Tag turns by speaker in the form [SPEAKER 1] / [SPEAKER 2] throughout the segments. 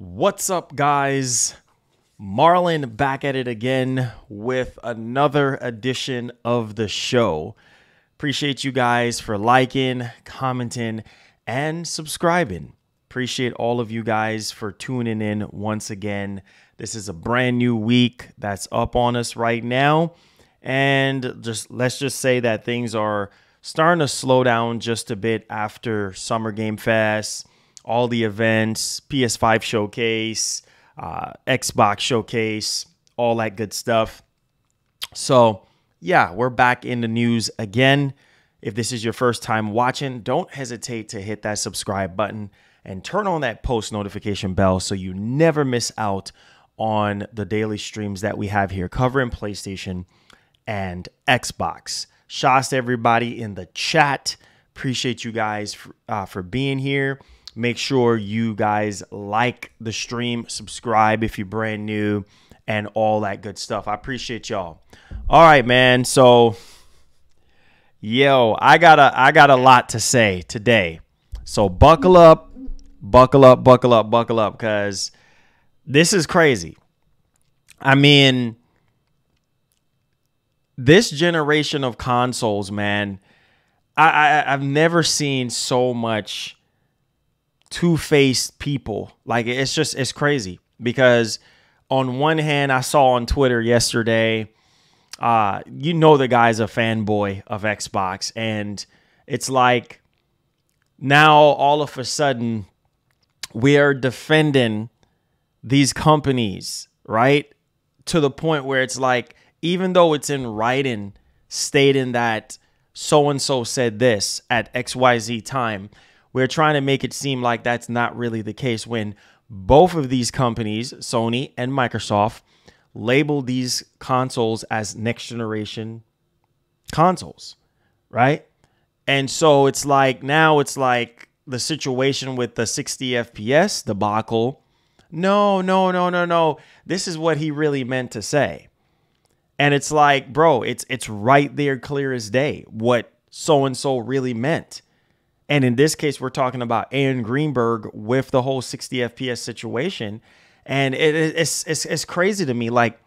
[SPEAKER 1] What's up, guys? Marlon back at it again with another edition of the show. Appreciate you guys for liking, commenting, and subscribing. Appreciate all of you guys for tuning in once again. This is a brand new week that's up on us right now. And let's just say that things are starting to slow down just a bit after Summer Game Fest. All the events, PS5 showcase, Xbox showcase, all that good stuff. So yeah, we're back in the news again. If this is your first time watching, don't hesitate to hit that subscribe button and turn on that post notification bell so you never miss out on the daily streams that we have here covering PlayStation and Xbox. Shouts to everybody in the chat. Appreciate you guys for being here. Make sure you guys like the stream, subscribe if you're brand new, and all that good stuff. I appreciate y'all. All right, man. So, I got a lot to say today. So buckle up, because this is crazy. I mean, this generation of consoles, man, I've never seen so much two-faced people. Like, it's crazy, because on one hand, I saw on Twitter yesterday, the guy's a fanboy of Xbox, and it's like now all of a sudden we are defending these companies, right? To the point where it's like, even though it's in writing stating that so-and-so said this at XYZ time, we're trying to make it seem like that's not really the case, when both of these companies, Sony and Microsoft, label these consoles as next generation consoles, right? And so it's like, now it's like the situation with the 60 FPS debacle. No. This is what he really meant to say. And it's like, bro, it's right there, clear as day, what so-and-so really meant. And in this case, we're talking about Aaron Greenberg with the whole 60 FPS situation. And it's crazy to me. Like,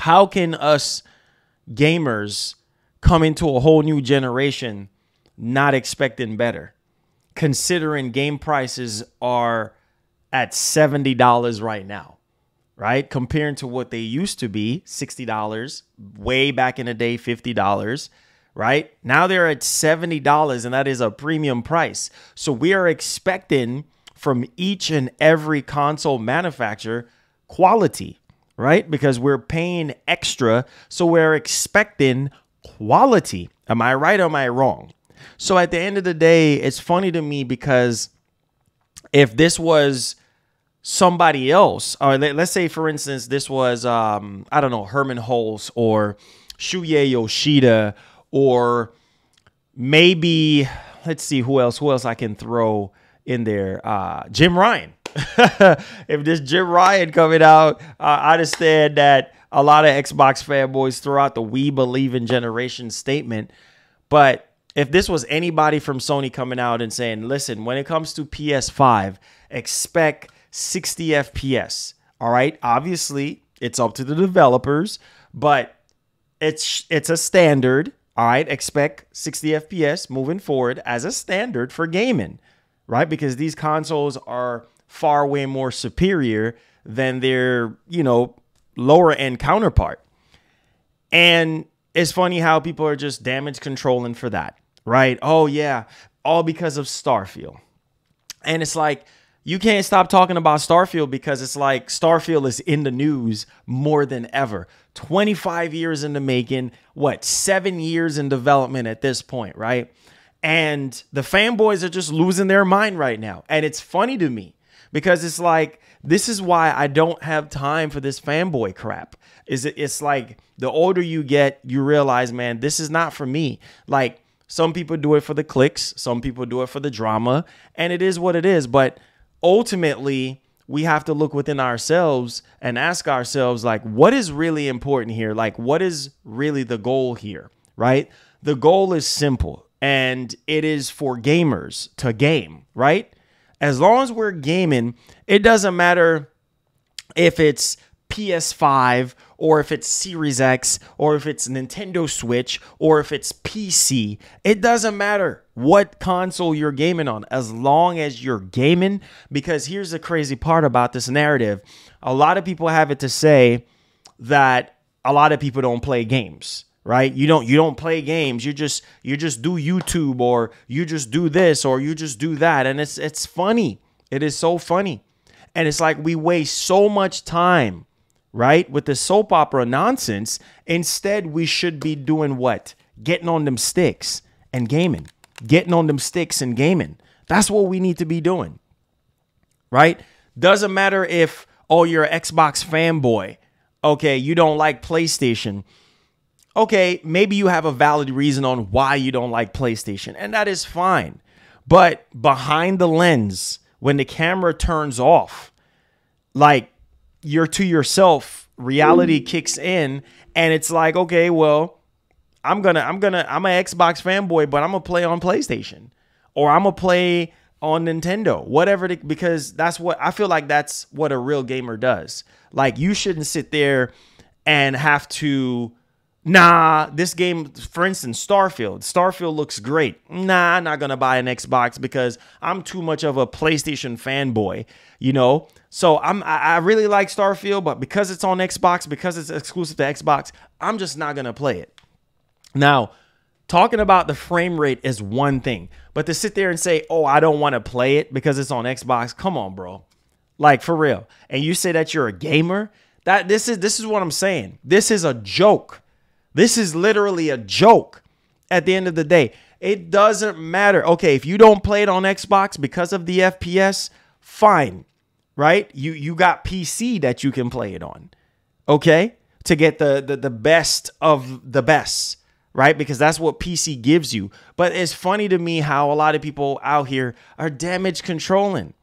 [SPEAKER 1] how can us gamers come into a whole new generation not expecting better, considering game prices are at $70 right now, right? Comparing to what they used to be, $60, way back in the day, $50. Right now they're at $70, and that is a premium price. So we are expecting from each and every console manufacturer quality, right? Because we're paying extra, so we're expecting quality. Am I right or am I wrong? So at the end of the day, it's funny to me, because if this was somebody else, or let's say, for instance, this was I don't know, Herman Hulse or Shuya Yoshida, or maybe, let's see, who else I can throw in there. Jim Ryan. If this Jim Ryan coming out, I understand that a lot of Xbox fanboys throw out the "We Believe in Generation" statement. But if this was anybody from Sony coming out and saying, listen, when it comes to PS5, expect 60 FPS. All right. Obviously, it's up to the developers, but it's a standard. All right, expect 60 FPS moving forward as a standard for gaming, right? Because these consoles are far way more superior than their, lower end counterpart. And it's funny how people are just damage controlling for that, right? Oh yeah, all because of Starfield. And it's like, you can't stop talking about Starfield, because it's like Starfield is in the news more than ever. 25 years in the making, 7 years in development at this point, right? And the fanboys are just losing their mind right now. And it's funny to me, because it's like, this is why I don't have time for this fanboy crap. It's like, the older you get, you realize, man, this is not for me. Like, some people do it for the clicks, some people do it for the drama, and it is what it is. But ultimately, we have to look within ourselves and ask ourselves, like, what is really important here? Like, what is really the goal here, right? The goal is simple, and it is for gamers to game, right? As long as we're gaming, it doesn't matter if it's PS5 or if it's Series X or if it's Nintendo Switch or if it's PC. It doesn't matter what console you're gaming on, as long as you're gaming. Because here's the crazy part about this narrative. A lot of people have it to say that a lot of people don't play games, right? You don't play games. You just do YouTube, or you just do this, or you just do that. And it's funny. It is so funny. And it's like we waste so much time, right, with the soap opera nonsense. Instead, we should be doing what? Getting on them sticks and gaming. Getting on them sticks and gaming. That's what we need to be doing, right? Doesn't matter if, oh, you're an Xbox fanboy. Okay, you don't like PlayStation. Okay, maybe you have a valid reason on why you don't like PlayStation, and that is fine. But behind the lens, when the camera turns off, like, you're to yourself, reality kicks in, and it's like, okay, well, I'm an Xbox fanboy, but I'm gonna play on PlayStation, or I'm gonna play on Nintendo, whatever, because that's what I feel like that's what a real gamer does. Like, you shouldn't sit there and have to, nah, this game, for instance, Starfield looks great. Nah, I'm not going to buy an Xbox because I'm too much of a PlayStation fanboy, you know? So I really like Starfield, but because it's on Xbox, because it's exclusive to Xbox, I'm just not going to play it. Now, talking about the frame rate is one thing, but to sit there and say, oh, I don't want to play it because it's on Xbox, come on, bro. Like, for real. And you say that you're a gamer? This is what I'm saying. This is a joke. This is literally a joke at the end of the day. It doesn't matter. Okay, if you don't play it on Xbox because of the FPS, fine, right? You got PC that you can play it on, okay? To get the best of the best, right? Because that's what PC gives you. But it's funny to me how a lot of people out here are damage controlling.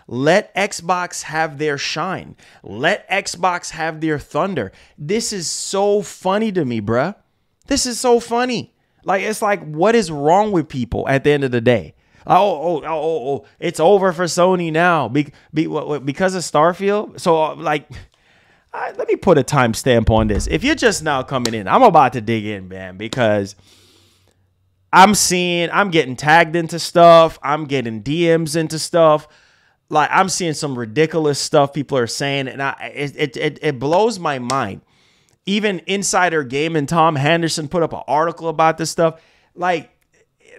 [SPEAKER 1] Let Xbox have their shine. Let Xbox have their thunder. This is so funny to me, bruh. This is so funny. Like, it's like, what is wrong with people at the end of the day? Oh, it's over for Sony now because of Starfield. So, like, let me put a timestamp on this. If you're just now coming in, I'm about to dig in, man, because I'm getting tagged into stuff. I'm getting DMs into stuff. Like, I'm seeing some ridiculous stuff people are saying, and it blows my mind. Even Insider Gaming, Tom Henderson put up an article about this stuff. Like,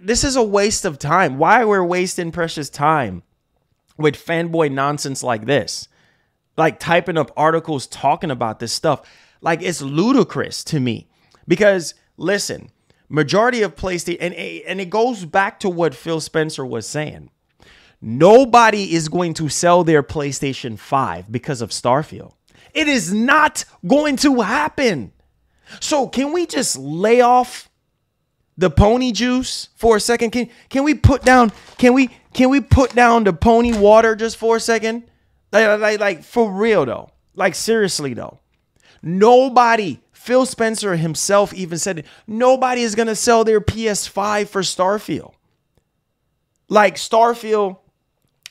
[SPEAKER 1] this is a waste of time. Why we're wasting precious time with fanboy nonsense like this? Like, typing up articles talking about this stuff. Like, it's ludicrous to me. Because, listen, majority of PlayStation, and it goes back to what Phil Spencer was saying. Nobody is going to sell their PlayStation 5 because of Starfield. It is not going to happen. So can we just lay off the pony juice for a second? Can we put down the pony water just for a second? Like for real though. Like, seriously though. Nobody, Phil Spencer himself even said it, nobody is going to sell their PS5 for Starfield. Like, Starfield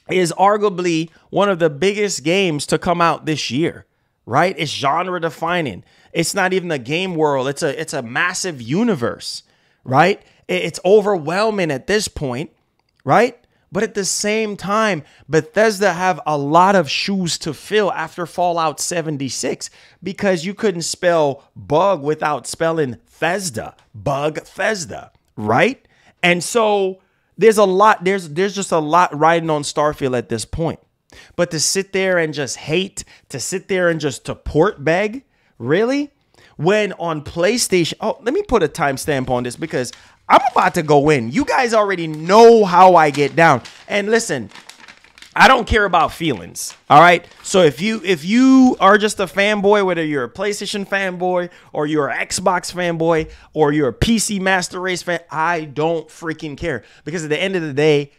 [SPEAKER 1] is arguably one of the biggest games to come out this year, right? It's genre defining. It's not even a game world. It's a massive universe, right? It's overwhelming at this point, right? But at the same time, Bethesda have a lot of shoes to fill after Fallout 76 because you couldn't spell bug without spelling Thesda, Bugthesda, right? And so there's just a lot riding on Starfield at this point. But to sit there and just hate, to sit there and just to port beg, really? When on PlayStation, oh, let me put a timestamp on this because I'm about to go in. You guys already know how I get down. And listen, I don't care about feelings. All right. So if you are just a fanboy, whether you're a PlayStation fanboy or you're an Xbox fanboy or you're a PC Master Race fan, I don't freaking care, because at the end of the day,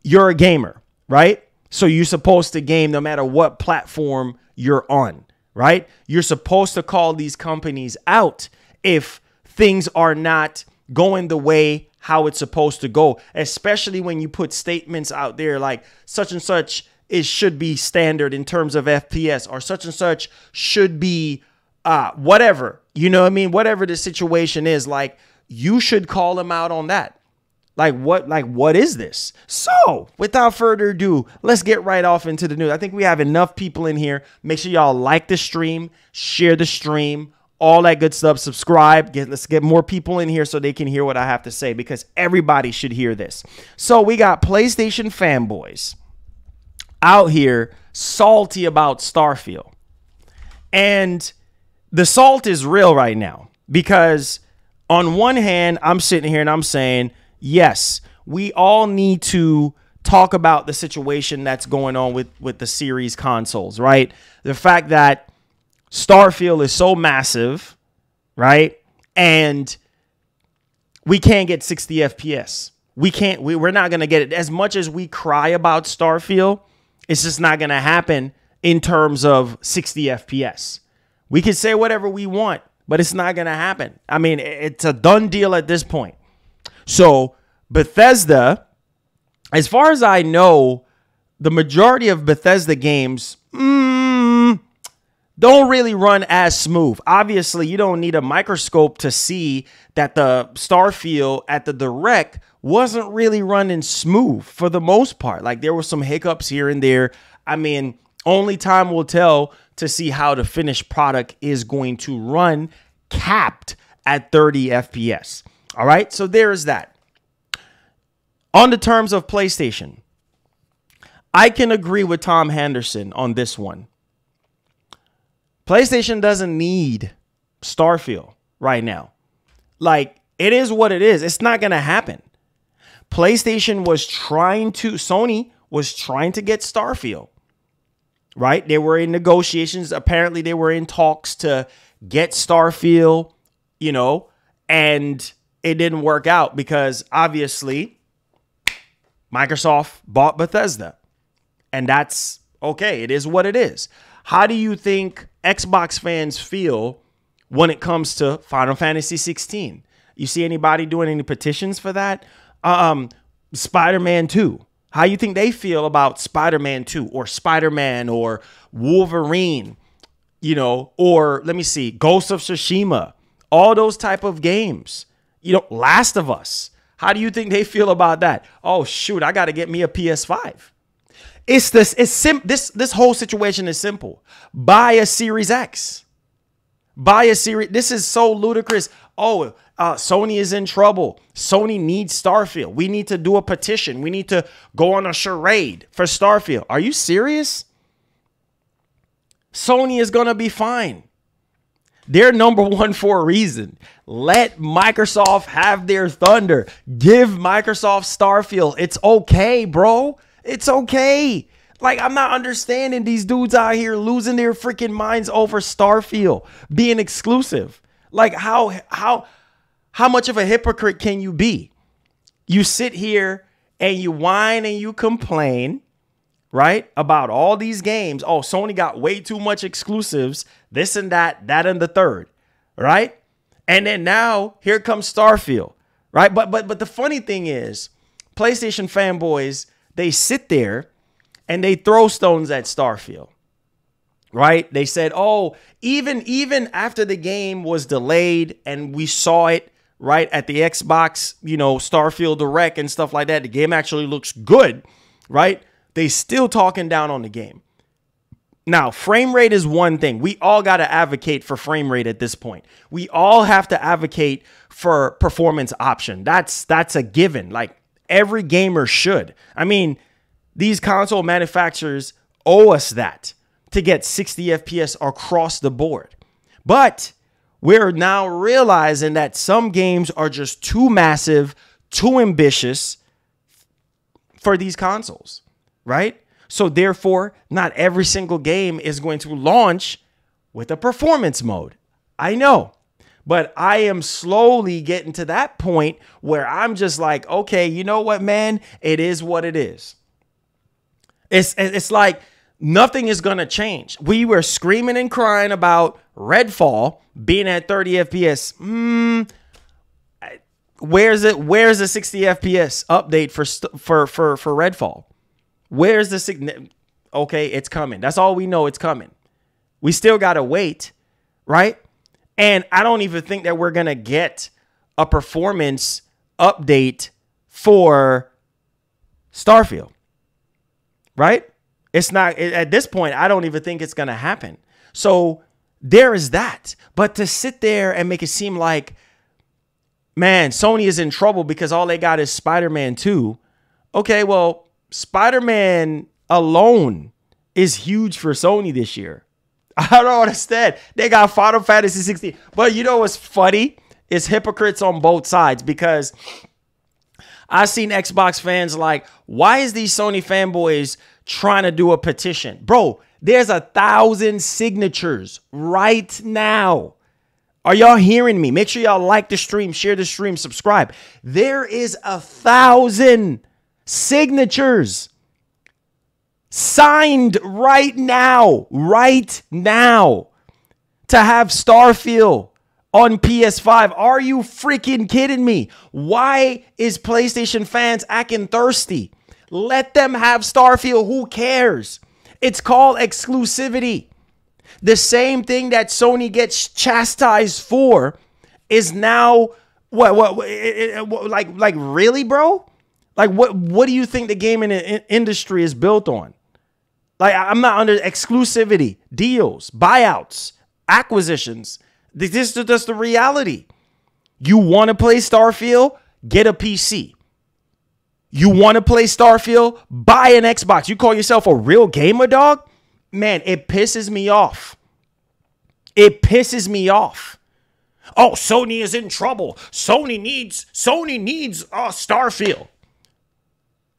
[SPEAKER 1] you're a gamer, right? So you're supposed to game no matter what platform you're on, right? You're supposed to call these companies out if things are not going the way how it's supposed to go, especially when you put statements out there like such and such should be standard in terms of FPS, or such and such should be whatever, you know what I mean? Whatever the situation is, like, you should call them out on that. Like what is this? So without further ado, let's get right off into the news. I think we have enough people in here. Make sure y'all like the stream, share the stream, all that good stuff. Subscribe. Let's get more people in here so they can hear what I have to say, because everybody should hear this. So we got PlayStation fanboys out here salty about Starfield. And the salt is real right now, because on one hand, I'm sitting here and I'm saying, yes, we all need to talk about the situation that's going on with the series consoles, right? The fact that Starfield is so massive, right? And we can't get 60 FPS. We're not going to get it. As much as we cry about Starfield, it's just not going to happen in terms of 60 FPS. We can say whatever we want, but it's not going to happen. I mean, it's a done deal at this point. So Bethesda, as far as I know, the majority of Bethesda games don't really run as smooth. Obviously, you don't need a microscope to see that the Starfield at the Direct wasn't really running smooth for the most part. Like, there were some hiccups here and there. I mean, only time will tell to see how the finished product is going to run capped at 30 FPS. All right, so there's that. On the terms of PlayStation, I can agree with Tom Henderson on this one. PlayStation doesn't need Starfield right now. Like, it is what it is. It's not going to happen. Sony was trying to get Starfield, right? They were in negotiations. Apparently, they were in talks to get Starfield, you know, and it didn't work out because obviously Microsoft bought Bethesda, and that's okay. It is what it is. How do you think Xbox fans feel when it comes to Final Fantasy 16? You see anybody doing any petitions for that? Spider-Man 2. How you think they feel about Spider-Man 2 or Spider-Man or Wolverine, you know, or let me see, Ghost of Tsushima, all those type of games, you know, Last of Us. How do you think they feel about that? Oh, shoot, I got to get me a PS5. This whole situation is simple. Buy a Series X. Buy a Series. This is so ludicrous. Oh, Sony is in trouble. Sony needs Starfield. We need to do a petition. We need to go on a charade for Starfield. Are you serious? Sony is going to be fine. They're number one for a reason. Let Microsoft have their thunder. Give Microsoft Starfield. It's okay, bro. It's okay. Like, I'm not understanding these dudes out here losing their freaking minds over Starfield being exclusive. Like, how much of a hypocrite can you be? You sit here and you whine and you complain, right, about all these games. Oh, Sony got way too much exclusives, this and that and the third, right? And then now here comes Starfield, right? But the funny thing is, PlayStation fanboys, they sit there and they throw stones at Starfield, right? They said, oh, even after the game was delayed and we saw it, right, at the Xbox, you know, Starfield Direct and stuff like that, the game actually looks good, right? They still talking down on the game. Now, frame rate is one thing. We all got to advocate for frame rate at this point. We all have to advocate for performance option. That's a given. Like, every gamer should. I mean, these console manufacturers owe us that to get 60 FPS across the board. But we're now realizing that some games are just too massive, too ambitious for these consoles, right? So therefore, not every single game is going to launch with a performance mode. I know, but I am slowly getting to that point where I'm just like, okay, you know what, man? It is what it is. It's like nothing is going to change. We were screaming and crying about Redfall being at 30 FPS. Where's the 60 FPS update for Redfall? Where's the okay, it's coming. That's all we know, it's coming. We still got to wait, right? And I don't even think that we're going to get a performance update for Starfield, right? It's not, at this point, I don't even think it's going to happen. So there is that. But to sit there and make it seem like, man, Sony is in trouble because all they got is Spider-Man 2. Okay, well, Spider-Man alone is huge for Sony this year. I don't understand. They got Final Fantasy 16. But you know what's funny? It's hypocrites on both sides, because I've seen Xbox fans like, why is these Sony fanboys trying to do a petition? Bro, there's 1,000 signatures right now. Are y'all hearing me? Make sure y'all like the stream, share the stream, subscribe. There is 1,000 signatures signed right now, to have Starfield on PS5. Are you freaking kidding me? Why is PlayStation fans acting thirsty? Let them have Starfield. Who cares? It's called exclusivity. The same thing that Sony gets chastised for is now like really, bro? Like what do you think the gaming industry is built on? Like, I'm not under exclusivity, deals, buyouts, acquisitions. This is just the reality. You want to play Starfield? Get a PC. You want to play Starfield? Buy an Xbox. You call yourself a real gamer, dog? Man, it pisses me off. It pisses me off. Oh, Sony is in trouble. Sony needs Starfield.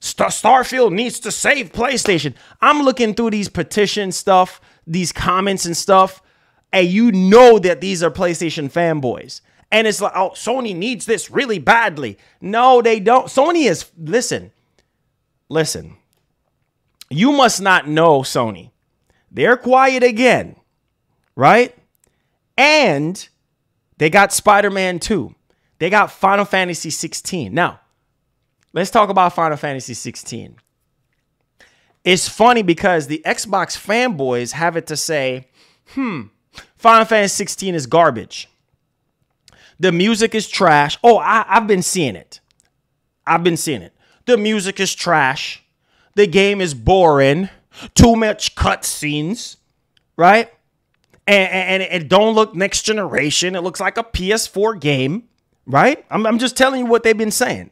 [SPEAKER 1] Starfield needs to save PlayStation. I'm looking through these petition stuff, these comments and stuff, and you know that these are PlayStation fanboys. And it's like, oh, Sony needs this really badly. No, they don't. Sony is, listen. You must not know Sony. They're quiet again, right? And they got Spider-Man 2. They got Final Fantasy 16. Now, let's talk about Final Fantasy 16. It's funny because the Xbox fanboys have it to say, Final Fantasy 16 is garbage. The music is trash. Oh, I've been seeing it. The music is trash. The game is boring. Too much cutscenes, right? And it don't look next generation. It looks like a PS4 game, right? I'm just telling you what they've been saying.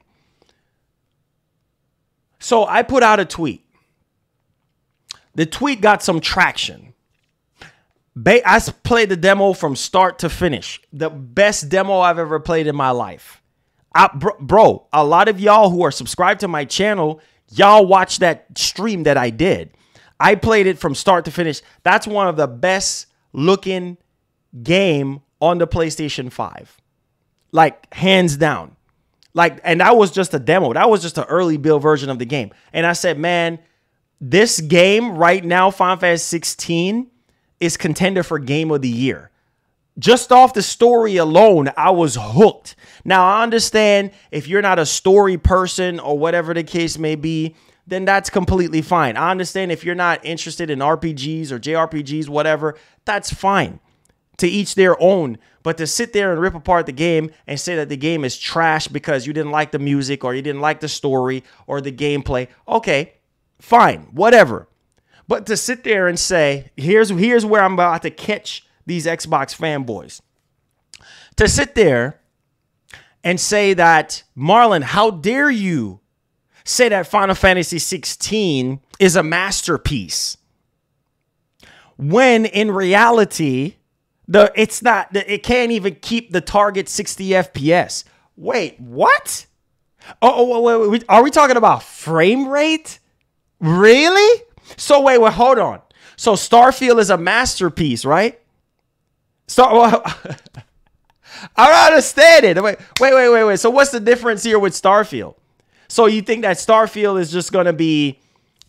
[SPEAKER 1] So I put out a tweet. The tweet got some traction. I played the demo from start to finish. The best demo I've ever played in my life. Bro, a lot of y'all who are subscribed to my channel, y'all watched that stream that I did. I played it from start to finish. That's one of the best looking game on the PlayStation 5. Like, hands down. Like, and that was just a demo. That was just an early build version of the game. And I said, man, this game right now, Final Fantasy 16, is contender for Game of the Year. Just off the story alone, I was hooked. Now, I understand if you're not a story person or whatever the case may be, then that's completely fine. I understand if you're not interested in RPGs or JRPGs, whatever, that's fine. To each their own. But to sit there and rip apart the game and say that the game is trash because you didn't like the music or you didn't like the story or the gameplay, okay, fine, whatever. But to sit there and say, here's where I'm about to catch these Xbox fanboys. To sit there and say that, Marlon, how dare you say that Final Fantasy 16 is a masterpiece, when in reality, it can't even keep the target 60 FPS. Wait, what? Wait, are we talking about frame rate? Really? So wait, hold on. So Starfield is a masterpiece, right? I don't understand it. Wait. So what's the difference here with Starfield? So you think that Starfield is just going to be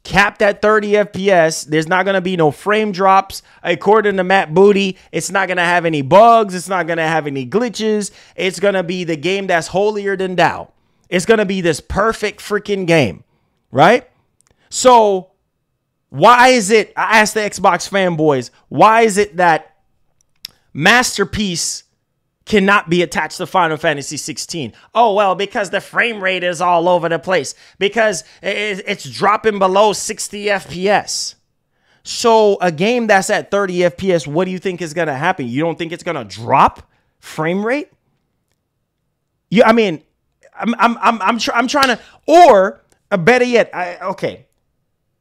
[SPEAKER 1] capped at 30 FPS. There's not going to be no frame drops. According to Matt Booty, it's not going to have any bugs. It's not going to have any glitches. It's going to be the game that's holier than thou. It's going to be this perfect freaking game, right? So why is it, I asked the Xbox fanboys, why is it that Masterpiece cannot be attached to Final Fantasy 16? Oh, well, because the frame rate is all over the place, because it's dropping below 60 FPS. So a game that's at 30 FPS, what do you think is going to happen? You don't think it's going to drop frame rate? I mean, I'm trying to, or better yet, okay,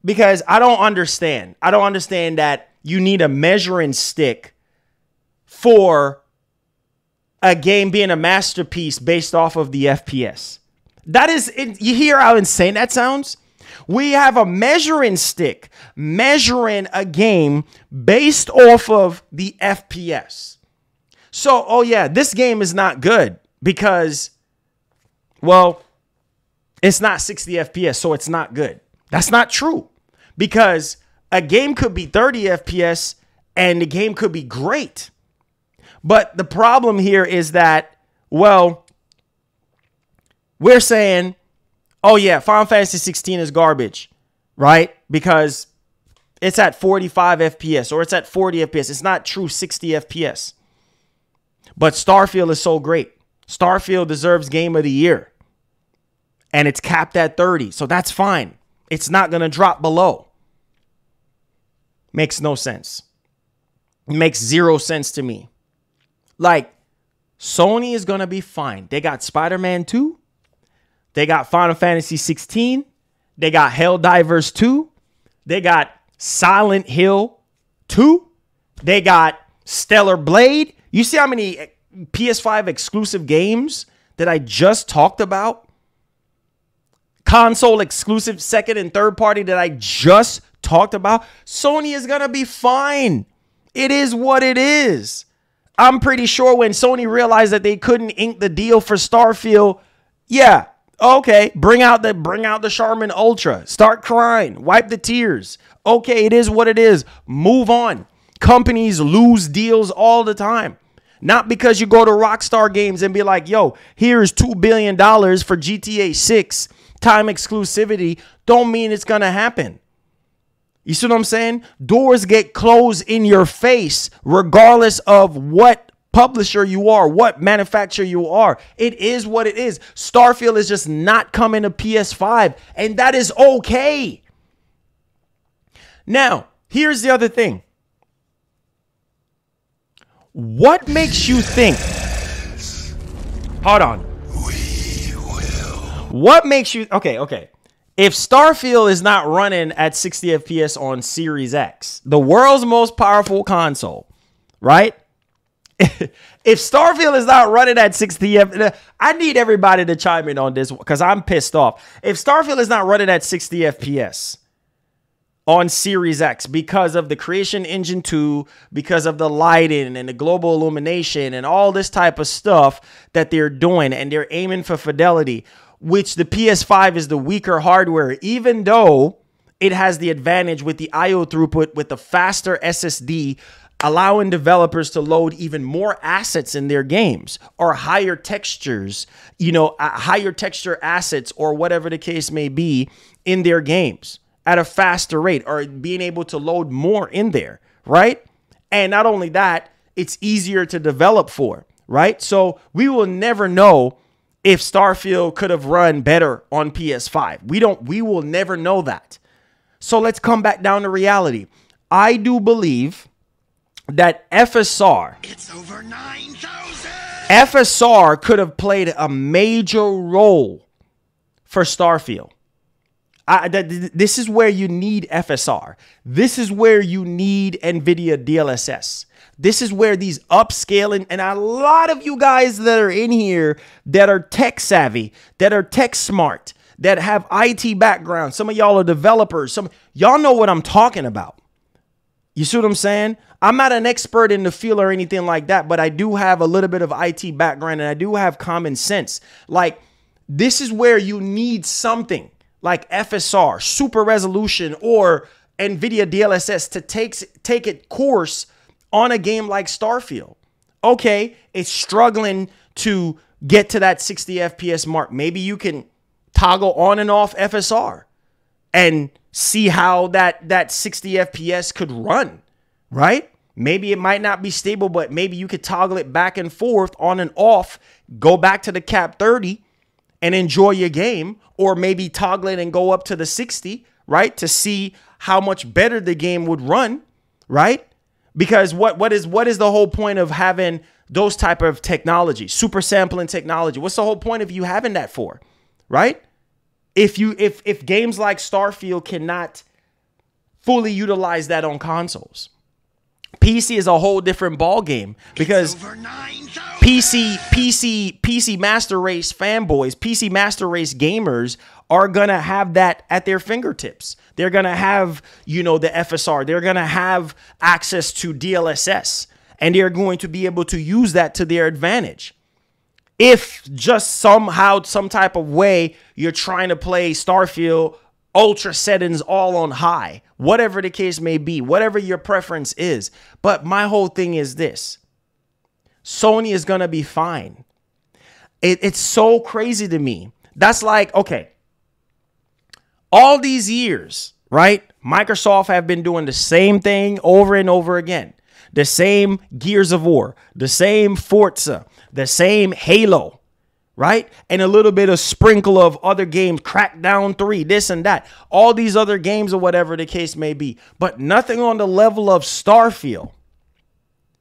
[SPEAKER 1] because I don't understand that you need a measuring stick for a game being a masterpiece based off of the FPS. That is, you hear how insane that sounds? We have a measuring stick measuring a game based off of the FPS. So, oh yeah, this game is not good because, well, it's not 60 FPS, so it's not good. That's not true, because a game could be 30 FPS and the game could be great. But the problem here is that, well, we're saying, oh yeah, Final Fantasy 16 is garbage, right? Because it's at 45 FPS or it's at 40 FPS. It's not true 60 FPS. But Starfield is so great. Starfield deserves Game of the Year. And it's capped at 30. So that's fine. It's not going to drop below. Makes no sense. It makes zero sense to me. Like, Sony is going to be fine. They got Spiderman 2. They got Final Fantasy 16. They got Helldivers 2. They got Silent Hill 2. They got Stellar Blade. You see how many PS5 exclusive games that I just talked about? Console exclusive second and third party that I just talked about. Sony is going to be fine. It is what it is. I'm pretty sure when Sony realized that they couldn't ink the deal for Starfield, yeah, okay, bring out the Charmin Ultra. Start crying. Wipe the tears. Okay, it is what it is. Move on. Companies lose deals all the time. Not because you go to Rockstar Games and be like, yo, here's $2 billion for GTA 6 time exclusivity. Don't mean it's going to happen. You see what I'm saying? Doors get closed in your face regardless of what publisher you are, what manufacturer you are. It is what it is. Starfield is just not coming to PS5, and that is okay. Now, here's the other thing. What makes you think? Hold on. We will. What makes you? Okay. If Starfield is not running at 60 FPS on Series X, the world's most powerful console, right? If Starfield is not running at 60 FPS, I need everybody to chime in on this because I'm pissed off. If Starfield is not running at 60 FPS on Series X because of the Creation Engine 2, because of the lighting and the global illumination and all this type of stuff that they're doing, and they're aiming for fidelity, which the PS5 is the weaker hardware, even though it has the advantage with the IO throughput with the faster SSD, allowing developers to load even more assets in their games or higher textures, higher texture assets or whatever the case may be in their games at a faster rate, or being able to load more in there, right? And not only that, it's easier to develop for, right? So we will never know if Starfield could have run better on PS5. We will never know that. So let's come back down to reality. I do believe that FSR, it's over 9,000. FSR could have played a major role for Starfield. This is where you need FSR. This is where you need NVIDIA DLSS. This is where these upscaling, and a lot of you guys that are in here that are tech savvy, that are tech smart, that have IT background. Some of y'all are developers. Y'all know what I'm talking about. You see what I'm saying? I'm not an expert in the field or anything like that, but I do have a little bit of IT background and I do have common sense. Like, this is where you need something, like FSR, super resolution, or NVIDIA DLSS to take it course on a game like Starfield. Okay, it's struggling to get to that 60 FPS mark. Maybe you can toggle on and off FSR and see how that 60 FPS could run, right? Maybe it might not be stable, but maybe you could toggle it back and forth, on and off, go back to the cap 30 and enjoy your game, or maybe toggle it and go up to the 60, right? To see how much better the game would run, right? Because what is the whole point of having those type of technology, super sampling technology? What's the whole point of you having that for, right? If games like Starfield cannot fully utilize that on consoles, PC is a whole different ball game, because PC Master Race fanboys, PC Master Race gamers are gonna have that at their fingertips. They're gonna have, you know, the FSR. They're gonna have access to DLSS, and they're going to be able to use that to their advantage. If just somehow, some type of way, you're trying to play Starfield ultra settings all on high, whatever the case may be, whatever your preference is. But my whole thing is this: Sony is going to be fine. It's so crazy to me. That's like, okay, all these years, right? Microsoft have been doing the same thing over and over again. The same Gears of War, the same Forza, the same Halo, right? And a little bit of sprinkle of other games, Crackdown 3, this and that. All these other games or whatever the case may be. But nothing on the level of Starfield.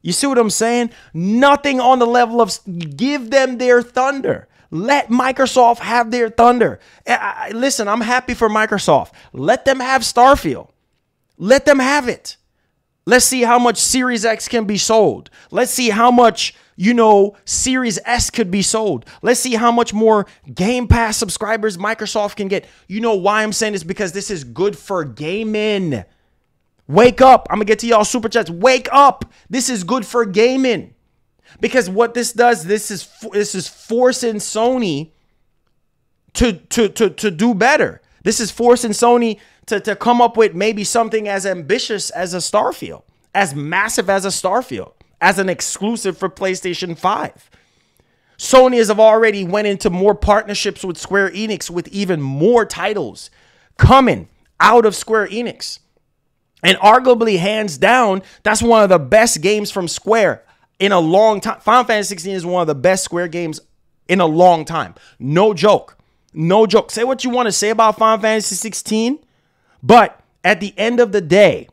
[SPEAKER 1] You see what I'm saying? Nothing on the level of, give them their thunder. Let Microsoft have their thunder. Listen, I'm happy for Microsoft. Let them have Starfield. Let them have it. Let's see how much Series X can be sold. Let's see how much, you know, Series S could be sold. Let's see how much more Game Pass subscribers Microsoft can get. You know why I'm saying this? Because this is good for gaming. Wake up. I'm going to get to y'all super chats. Wake up. This is good for gaming. Because what this does, this is forcing Sony to do better. This is forcing Sony to come up with maybe something as ambitious as a Starfield, as massive as a Starfield, as an exclusive for PlayStation 5. Sony has already went into more partnerships with Square Enix, with even more titles coming out of Square Enix. And arguably, hands down, that's one of the best games from Square in a long time. Final Fantasy 16 is one of the best Square games in a long time. No joke. No joke. Say what you want to say about Final Fantasy 16, but at the end of the day,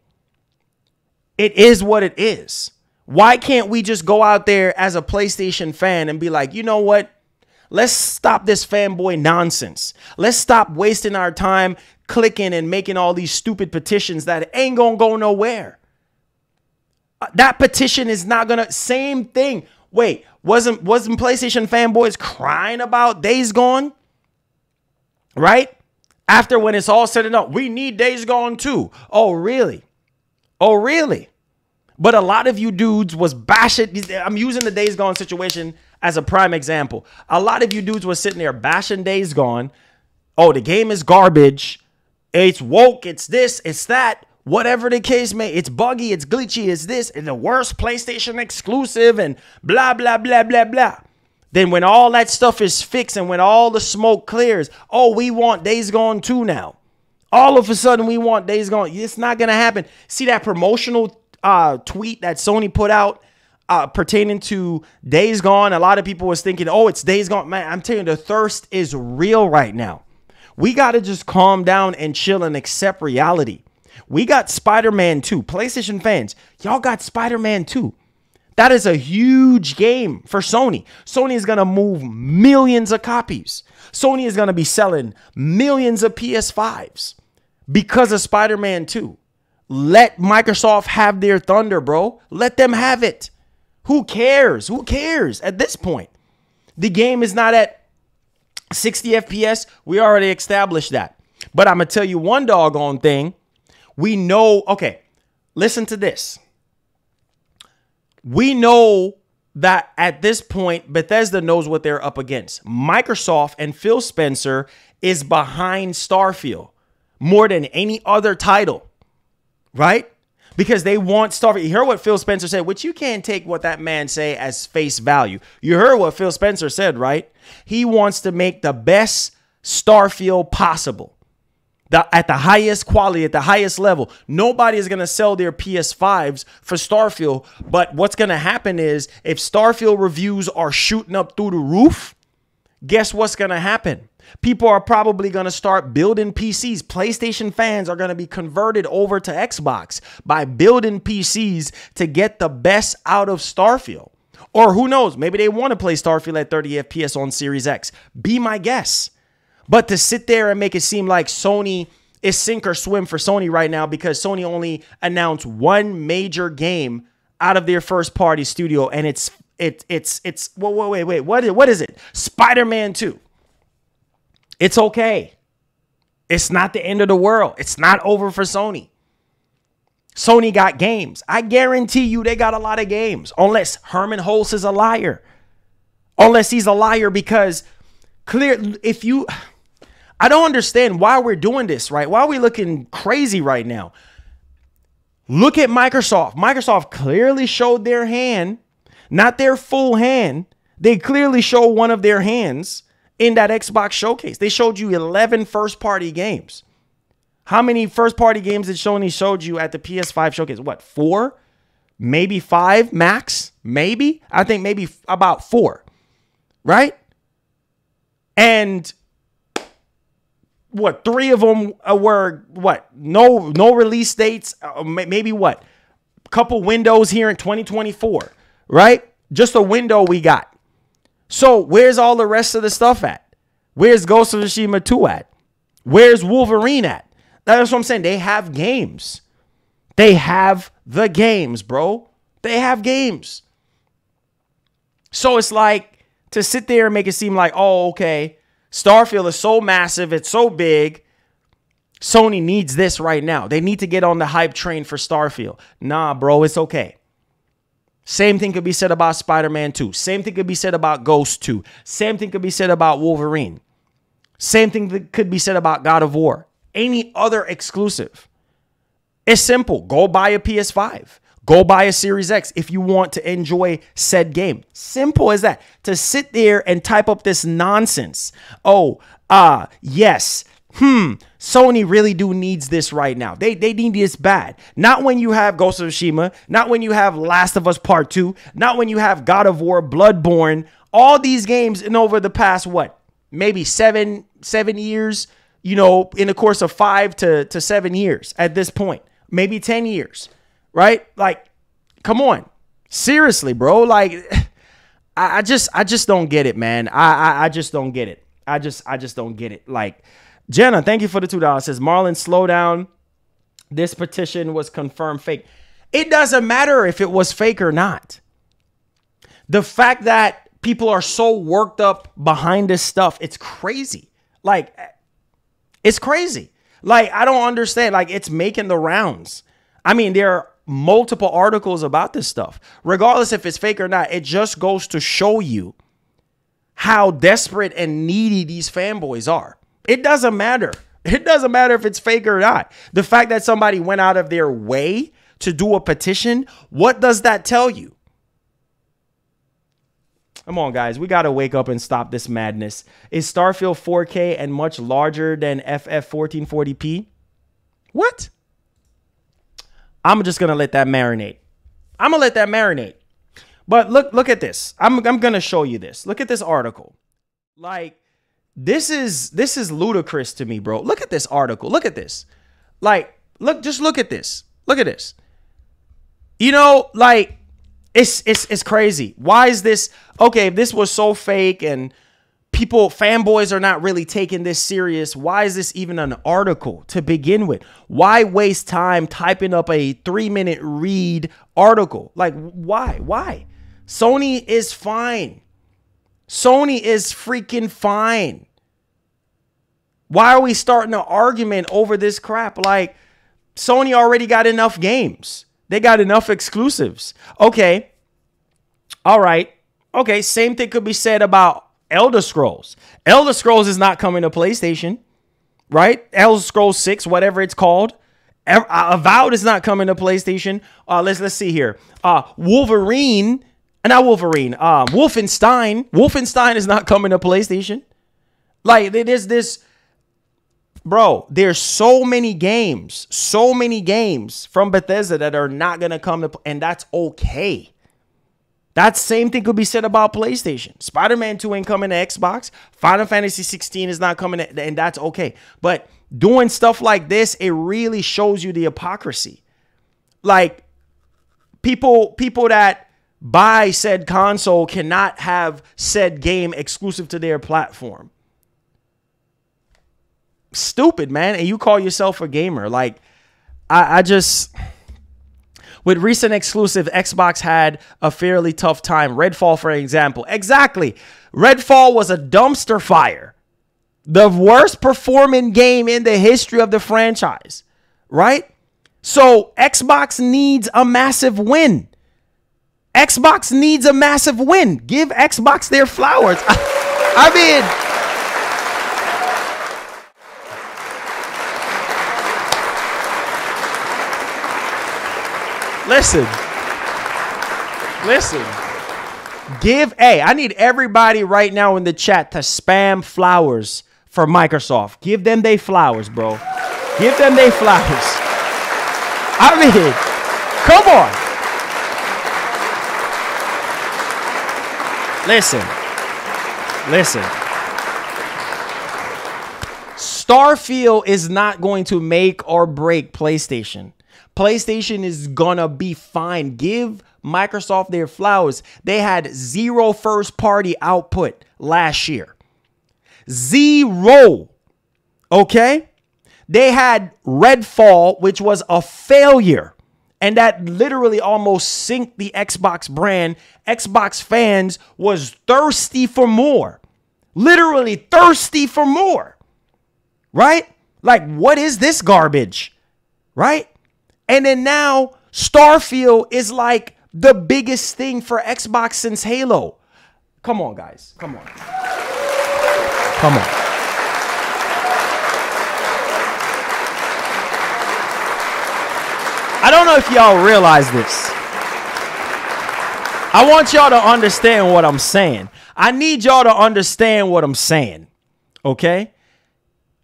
[SPEAKER 1] it is what it is. Why can't we just go out there as a PlayStation fan and be like, you know what? Let's stop this fanboy nonsense. Let's stop wasting our time clicking and making all these stupid petitions that ain't gonna go nowhere. That petition is not gonna, same thing. Wait, wasn't PlayStation fanboys crying about Days Gone? Right? After, when it's all said and done, we need Days Gone too. Oh, really? Oh, really? But a lot of you dudes was bashing. I'm using the Days Gone situation as a prime example. A lot of you dudes was sitting there bashing Days Gone. Oh, the game is garbage. It's woke. It's this. It's that. Whatever the case may, it's buggy. It's glitchy. It's this. It's the worst PlayStation exclusive and blah, blah, blah, blah, blah. Then when all that stuff is fixed and when all the smoke clears, oh, we want Days Gone 2 now. All of a sudden, we want Days Gone. It's not going to happen. See that promotional tweet that Sony put out pertaining to Days Gone? A lot of people was thinking, oh, it's Days Gone. Man, I'm telling you, the thirst is real right now. We got to just calm down and chill and accept reality. We got Spider-Man 2. PlayStation fans, y'all got Spider-Man 2. That is a huge game for Sony. Sony is going to move millions of copies. Sony is going to be selling millions of PS5s because of Spider-Man 2. Let Microsoft have their thunder, bro. Let them have it. Who cares? Who cares at this point? The game is not at 60 FPS. We already established that. But I'm going to tell you one doggone thing. We know, okay, listen to this. We know that at this point, Bethesda knows what they're up against. Microsoft and Phil Spencer is behind Starfield more than any other title, right? Because they want Starfield. You heard what Phil Spencer said, which you can't take what that man say as face value. You heard what Phil Spencer said, right? He wants to make the best Starfield possible. At the highest quality, at the highest level. Nobody is going to sell their PS5s for Starfield. But what's going to happen is if Starfield reviews are shooting up through the roof, guess what's going to happen? People are probably going to start building PCs. PlayStation fans are going to be converted over to Xbox by building PCs to get the best out of Starfield. Or who knows? Maybe they want to play Starfield at 30 FPS on Series X. Be my guess. But to sit there and make it seem like Sony is sink or swim for Sony right now because Sony only announced one major game out of their first party studio, and it's wait, what is it? Spiderman 2. It's okay. It's not the end of the world. It's not over for Sony. Sony got games. I guarantee you they got a lot of games, unless Herman Hulst is a liar. Unless he's a liar because I don't understand why we're doing this, right? Why are we looking crazy right now? Look at Microsoft. Microsoft clearly showed their hand, not their full hand. They clearly show one of their hands in that Xbox showcase. They showed you 11 first-party games. How many first-party games did Sony showed you at the PS5 showcase? What, 4? Maybe 5 max? Maybe? I think maybe about 4, right? And what, 3 of them were what? No release dates. Maybe what? A couple windows here in 2024, right? Just a window we got. So where's all the rest of the stuff at? Where's Ghost of Tsushima 2 at? Where's Wolverine at? That's what I'm saying. They have games. They have the games, bro. They have games. So it's like to sit there and make it seem like, oh, okay, Starfield is so massive, it's so big, Sony needs this right now. They need to get on the hype train for Starfield. Nah, bro, it's okay. Same thing could be said about Spider-Man 2. Same thing could be said about Ghost 2. Same thing could be said about Wolverine. Same thing that could be said about God of War. Any other exclusive. It's simple. Go buy a PS5. Go buy a Series X if you want to enjoy said game. Simple as that. To sit there and type up this nonsense. Oh, yes. Sony really do needs this right now. They need this bad. Not when you have Ghost of Tsushima. Not when you have Last of Us Part 2. Not when you have God of War, Bloodborne. All these games in over the past, what? Maybe seven years, you know, in the course of 5 to 7 years at this point. Maybe 10 years. Right? Like, come on. Seriously, bro. Like, I just don't get it, man. I just don't get it. I just don't get it. Like, Jenna, thank you for the $2. Says, Marlon, slow down. This petition was confirmed fake. It doesn't matter if it was fake or not. The fact that people are so worked up behind this stuff, it's crazy. Like, it's crazy. Like, I don't understand. Like, it's making the rounds. I mean, there are multiple articles about this stuff. Regardless if it's fake or not, it just goes to show you how desperate and needy these fanboys are. It doesn't matter. It doesn't matter if it's fake or not. The fact that somebody went out of their way to do a petition, what does that tell you? Come on, guys. We got to wake up and stop this madness. Is Starfield 4K and much larger than FF 1440p? What? I'm just going to let that marinate. I'm going to let that marinate. But look at this. I'm going to show you this. Look at this article. Like, this is ludicrous to me, bro. Look at this article. Look at this. Like, just look at this. Look at this. You know, like, it's crazy. Why is this? Okay, if this was so fake and fanboys are not really taking this serious, why is this even an article to begin with? Why waste time typing up a 3-minute read article? Like, why? Sony is fine. Sony is freaking fine. Why are we starting an argument over this crap? Like, Sony already got enough games. They got enough exclusives. Okay. All right. Okay. Same thing could be said about Elder Scrolls. Elder Scrolls is not coming to PlayStation, right? Elder Scrolls 6, whatever it's called. Avowed is not coming to PlayStation. Let's see here. Wolfenstein. Wolfenstein is not coming to PlayStation. Like, there's this, bro, there's so many games from Bethesda that are not going to come to, and that's okay. That same thing could be said about PlayStation. Spider-Man 2 ain't coming to Xbox. Final Fantasy 16 is not coming to, and that's okay. But doing stuff like this, it really shows you the hypocrisy. Like, people that buy said console cannot have said game exclusive to their platform. Stupid, man. And you call yourself a gamer. Like, I just, with recent exclusive, Xbox had a fairly tough time. Redfall, for example. Exactly. Redfall was a dumpster fire. The worst performing game in the history of the franchise, right? So Xbox needs a massive win. Xbox needs a massive win. Give Xbox their flowers. I mean, listen. I need everybody right now in the chat to spam flowers for Microsoft. Give them their flowers, bro. Give them their flowers. I mean, come on. Listen. Starfield is not going to make or break PlayStation. PlayStation is gonna be fine. Give Microsoft their flowers. They had 0 first-party output last year. 0. Okay? They had Redfall, which was a failure. And that literally almost sank the Xbox brand. Xbox fans was thirsty for more. Literally thirsty for more. Right? Like, what is this garbage? Right? And then now Starfield is like the biggest thing for Xbox since Halo. Come on, guys. Come on. I don't know if y'all realize this. I want y'all to understand what I'm saying. I need y'all to understand what I'm saying. Okay?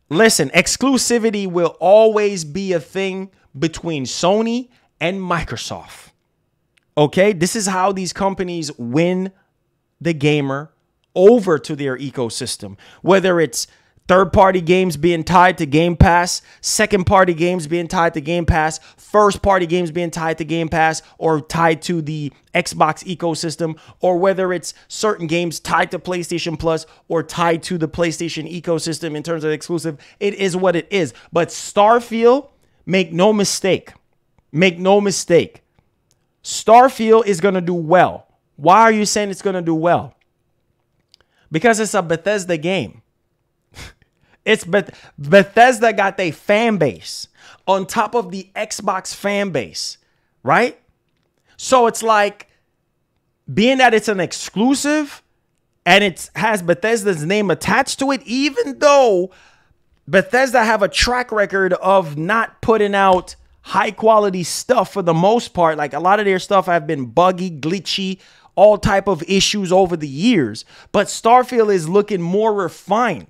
[SPEAKER 1] Listen, exclusivity will always be a thing between Sony and Microsoft. Okay? This is how these companies win the gamer over to their ecosystem. Whether it's third-party games being tied to Game Pass, second-party games being tied to Game Pass, first-party games being tied to Game Pass or tied to the Xbox ecosystem, or whether it's certain games tied to PlayStation Plus or tied to the PlayStation ecosystem in terms of exclusive. It is what it is. But Starfield, make no mistake. Starfield is going to do well. Why are you saying it's going to do well? Because it's a Bethesda game. It's Bethesda got their fan base on top of the Xbox fan base, right? So it's like, being that it's an exclusive and it has Bethesda's name attached to it, even though Bethesda have a track record of not putting out high quality stuff for the most part. Like, a lot of their stuff have been buggy, glitchy, all type of issues over the years. But Starfield is looking more refined.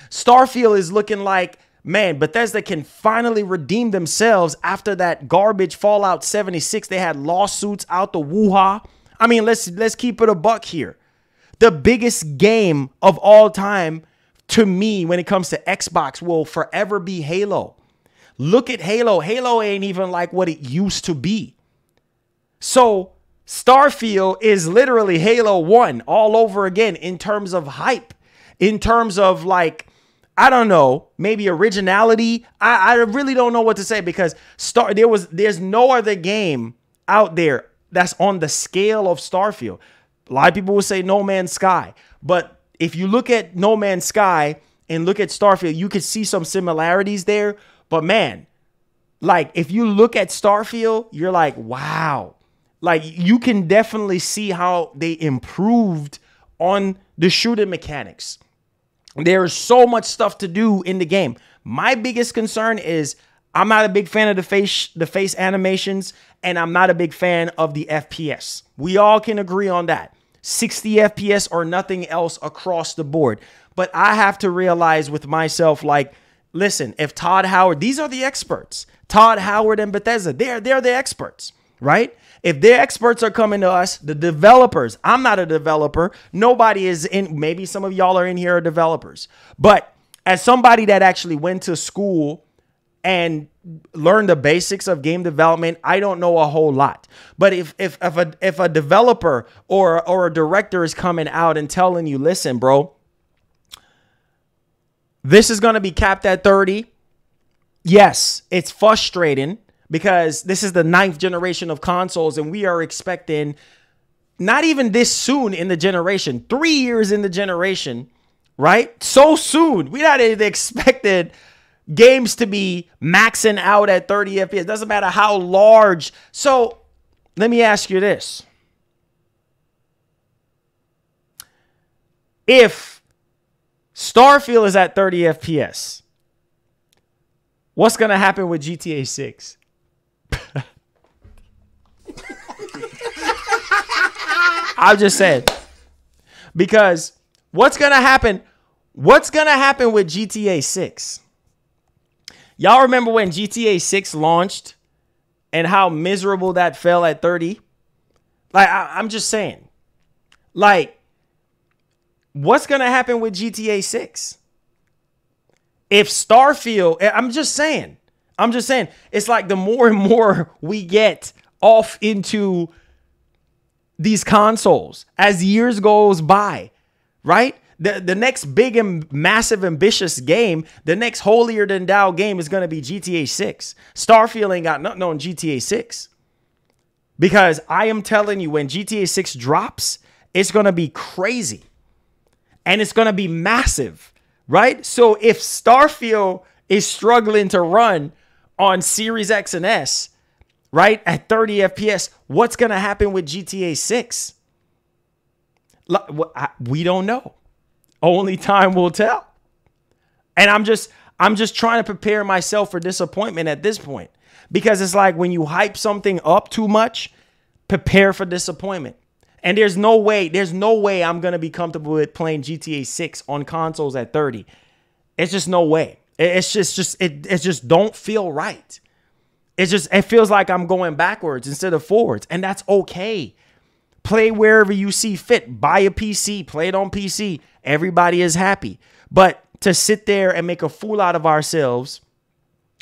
[SPEAKER 1] Starfield is looking like, man, Bethesda can finally redeem themselves after that garbage Fallout 76. They had lawsuits out the woo-ha. I mean, let's keep it a buck here. The biggest game of all time to me when it comes to Xbox will forever be Halo. Look at Halo. Halo ain't even like what it used to be. So Starfield is literally Halo 1 all over again in terms of hype, in terms of, like, I don't know, maybe originality. I really don't know what to say, because there's no other game out there that's on the scale of Starfield. A lot of people will say No Man's Sky, but if you look at No Man's Sky and look at Starfield, you could see some similarities there. But man, like, if you look at Starfield, you're like, wow. Like, you can definitely see how they improved on the shooting mechanics. There's so much stuff to do in the game. My biggest concern is I'm not a big fan of the face animations, and I'm not a big fan of the FPS. We all can agree on that. 60 FPS or nothing else across the board. But I have to realize with myself, like, listen, if Todd Howard, these are the experts. Todd Howard and Bethesda, they're the experts, right? If their experts are coming to us, the developers, I'm not a developer. Nobody is in, maybe some of y'all are in here are developers. But as somebody that actually went to school and learned the basics of game development, I don't know a whole lot. But if a developer or a director is coming out and telling you, listen, bro, this is going to be capped at 30. Yes, it's frustrating, because this is the 9th generation of consoles, and we are expecting not even this soon in the generation, 3 years in the generation, right? So soon. We not even expected games to be maxing out at 30 FPS. Doesn't matter how large. So let me ask you this. If Starfield is at 30 FPS, what's going to happen with GTA 6? I'm just saying, because what's going to happen? What's going to happen with GTA 6? Y'all remember when GTA 6 launched and how miserable that fell at 30? Like, I'm just saying, like, what's going to happen with GTA 6? If Starfield, I'm just saying, it's like the more and more we get off into these consoles as years goes by, right? The next big and massive ambitious game, the next holier than thou game is going to be GTA 6. Starfield ain't got nothing on GTA 6. Because I am telling you, when GTA 6 drops, it's going to be crazy. And it's going to be massive, right? So if Starfield is struggling to run on Series X and S, right, at 30 FPS, what's going to happen with GTA 6? We don't know. Only time will tell. And I'm just trying to prepare myself for disappointment at this point, because it's like when you hype something up too much, prepare for disappointment. And there's no way I'm going to be comfortable with playing GTA 6 on consoles at 30. It's just no way. It just don't feel right. It feels like I'm going backwards instead of forwards, and that's okay. Play wherever you see fit. Buy a PC, play it on PC. Everybody is happy. But to sit there and make a fool out of ourselves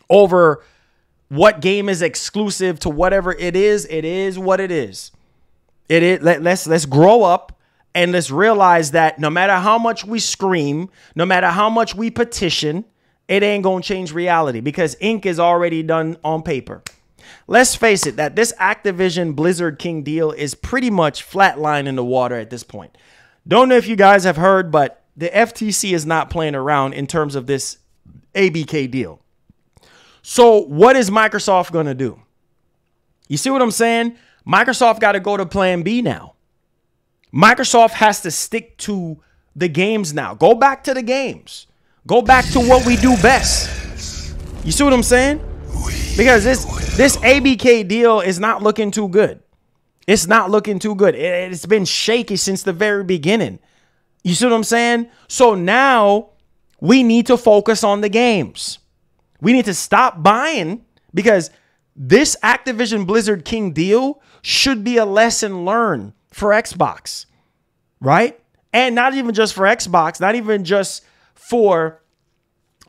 [SPEAKER 1] over what game is exclusive to whatever it is what it is. Let's grow up and let's realize that no matter how much we scream, no matter how much we petition, it ain't gonna change reality, because ink is already done on paper. Let's face it, that this Activision Blizzard King deal is pretty much flatline in the water at this point. Don't know if you guys have heard, but the FTC is not playing around in terms of this ABK deal. So what is Microsoft going to do? You see what I'm saying? Microsoft got to go to plan B now. Microsoft has to stick to the games now. Go back to the games. Go back to what we do best. You see what I'm saying? Because this ABK deal is not looking too good. It's not looking too good. It's been shaky since the very beginning. You see what I'm saying? So now we need to focus on the games. We need to stop buying, because this Activision Blizzard King deal should be a lesson learned for Xbox, right? And not even just for Xbox, not even just for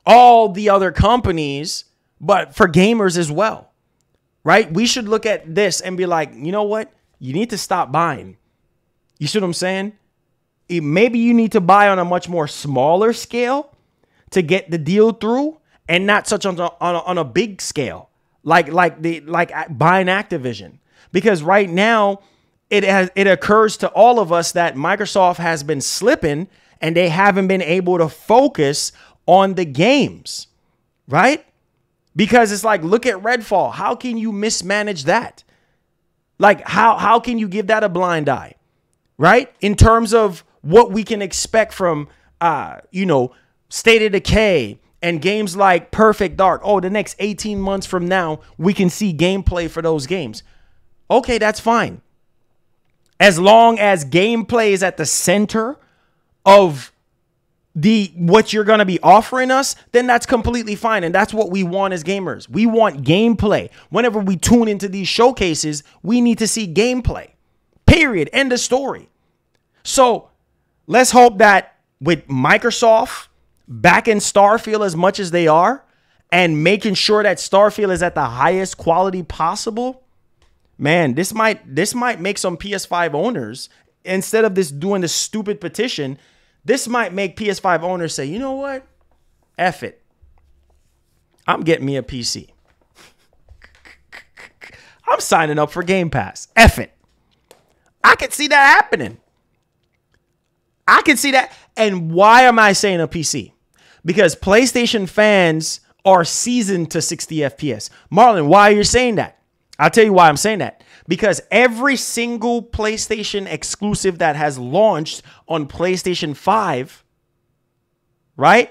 [SPEAKER 1] all the other companies, but for gamers as well, right? We should look at this and be like, you know what? You need to stop buying. You see what I'm saying? Maybe you need to buy on a much more smaller scale to get the deal through, and not such on a big scale like buying Activision. Because right now it occurs to all of us that Microsoft has been slipping and they haven't been able to focus on the games, right? Because it's like, look at Redfall. How can you mismanage that? Like, how can you give that a blind eye, right? In terms of what we can expect from, State of Decay and games like Perfect Dark. Oh, the next 18 months from now, we can see gameplay for those games. Okay, that's fine. As long as gameplay is at the center of what you're going to be offering us, then that's completely fine. And that's what we want as gamers. We want gameplay. Whenever we tune into these showcases, we need to see gameplay. Period. End of story. So let's hope that with Microsoft backing Starfield as much as they are and making sure that Starfield is at the highest quality possible, man, this might make some PS5 owners, instead of doing this stupid petition, this might make PS5 owners say, you know what? F it. I'm getting me a PC. I'm signing up for Game Pass. F it. I can see that happening. I can see that. And why am I saying a PC? Because PlayStation fans are seasoned to 60 FPS. Marlon, why are you saying that? I'll tell you why I'm saying that. Because every single PlayStation exclusive that has launched on PlayStation 5, right,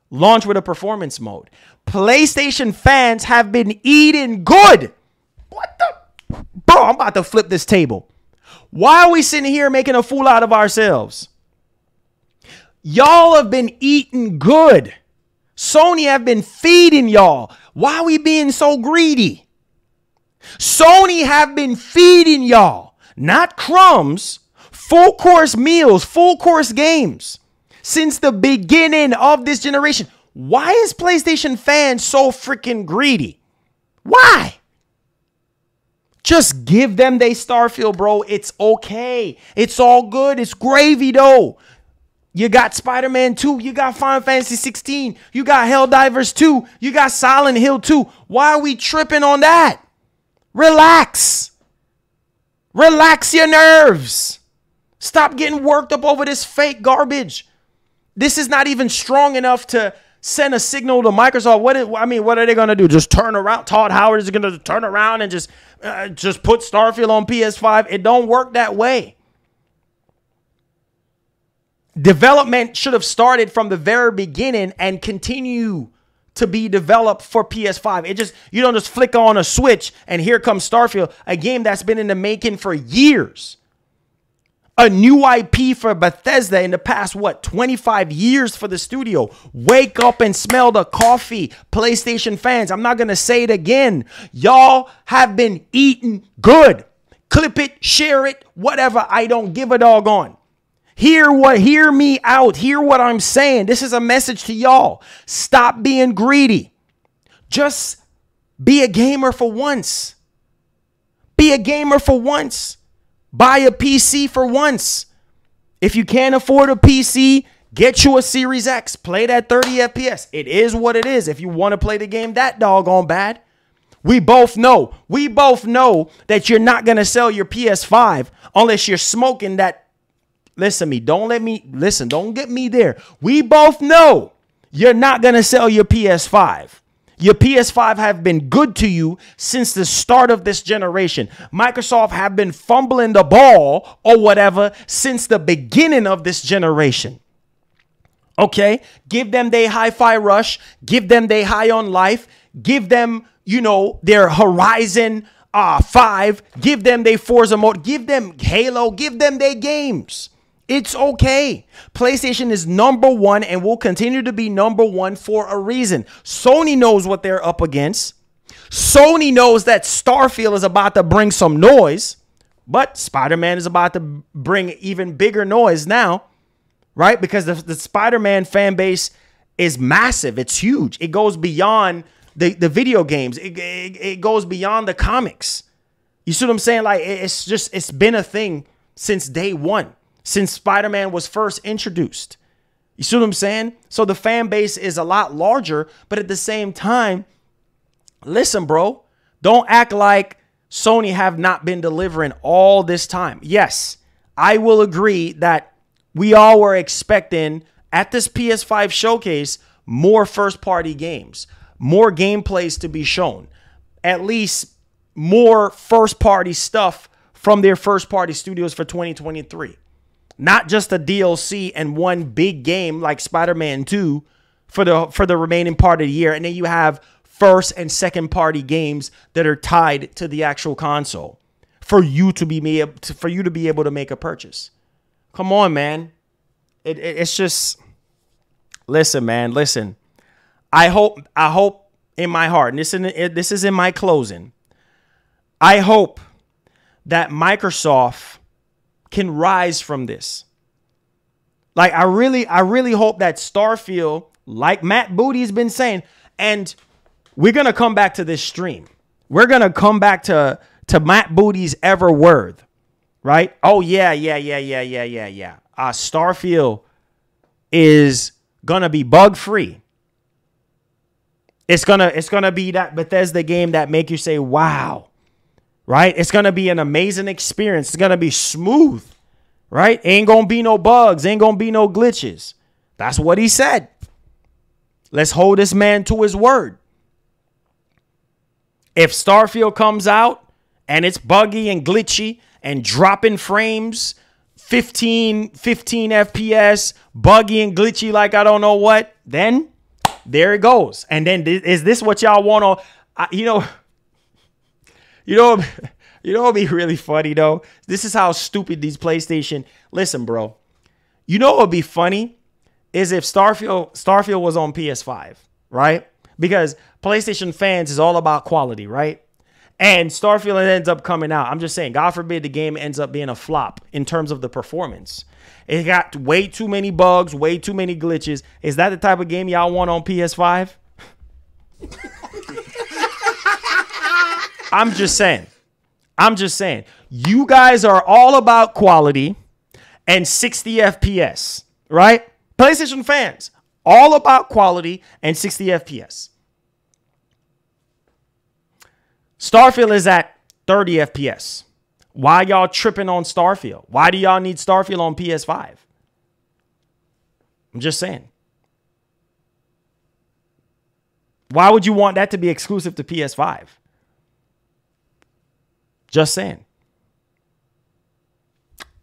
[SPEAKER 1] launched with a performance mode. PlayStation fans have been eating good. What the? Bro, I'm about to flip this table. Why are we sitting here making a fool out of ourselves? Y'all have been eating good. Sony have been feeding y'all. Why are we being so greedy? Sony have been feeding y'all, not crumbs, full course meals, full course games since the beginning of this generation. Why is PlayStation fans so freaking greedy? Why? Just give them they Starfield, bro. It's okay. It's all good. It's gravy, though. You got Spiderman 2. You got Final Fantasy 16. You got Helldivers 2. You got Silent Hill 2. Why are we tripping on that? Relax. Relax your nerves. Stop getting worked up over this fake garbage. This is not even strong enough to send a signal to Microsoft. What are they going to do? Just turn around? Todd Howard is going to turn around and just put Starfield on PS5? It don't work that way. Development should have started from the very beginning and continue to be developed for PS5. You don't just flick on a switch and here comes Starfield, a game that's been in the making for years. A new IP for Bethesda in the past, 25 years for the studio. Wake up and smell the coffee, PlayStation fans. I'm not going to say it again. Y'all have been eating good. Clip it, share it, whatever. I don't give a doggone. Hear me out. Hear what I'm saying. This is a message to y'all. Stop being greedy. Just be a gamer for once. Be a gamer for once. Buy a PC for once. If you can't afford a PC, get you a Series X. Play that 30 FPS. It is what it is. If you want to play the game that doggone bad. We both know that you're not going to sell your PS5 unless you're smoking that. Listen to me. Don't get me there. We both know you're not going to sell your PS5. Your PS5 have been good to you since the start of this generation. Microsoft have been fumbling the ball or whatever since the beginning of this generation. Okay? Give them their Hi-Fi Rush. Give them their High on Life. Give them, their Horizon 5. Give them their Forza mode. Give them Halo. Give them their games. It's okay. PlayStation is number one and will continue to be number one for a reason. Sony knows what they're up against. Sony knows that Starfield is about to bring some noise, but Spider-Man is about to bring even bigger noise now, right? Because the Spider-Man fan base is massive. It's huge. It goes beyond the video games. It goes beyond the comics. You see what I'm saying? Like, it's been a thing since day one. Since Spider-Man was first introduced. You see what I'm saying? So the fan base is a lot larger, but at the same time, listen, bro, don't act like Sony have not been delivering all this time. Yes, I will agree that we all were expecting at this PS5 showcase more first-party games, more gameplays to be shown, at least more first-party stuff from their first-party studios for 2023. not just a DLC and one big game like Spider-Man 2 for the remaining part of the year. And then you have first and second party games that are tied to the actual console for you to be able to make a purchase. Come on, man. It's just, listen, man, listen. I hope in my heart, and this is in my closing, I hope that Microsoft can rise from this. Like, I really hope that Starfield, like Matt Booty's been saying, and we're going to come back to this stream. We're going to come back to Matt Booty's ever word, right? Oh, yeah. Starfield is going to be bug free. It's gonna be that Bethesda game that make you say, wow, right? It's going to be an amazing experience. It's going to be smooth, right? Ain't going to be no bugs. Ain't going to be no glitches. That's what he said. Let's hold this man to his word. If Starfield comes out and it's buggy and glitchy and dropping frames, 15 FPS, buggy and glitchy like I don't know what, then there it goes. And then is this what y'all want to, you know, it'd be really funny though. This is how stupid these PlayStation. Listen, bro. You know what would be funny is if Starfield was on PS5, right? Because PlayStation fans is all about quality, right? And Starfield ends up coming out. I'm just saying, God forbid the game ends up being a flop in terms of the performance. It got way too many bugs, way too many glitches. Is that the type of game y'all want on PS5? I'm just saying. You guys are all about quality and 60 FPS, right? PlayStation fans, all about quality and 60 FPS. Starfield is at 30 FPS. Why y'all tripping on Starfield? Why do y'all need Starfield on PS5? I'm just saying. Why would you want that to be exclusive to PS5? Just saying.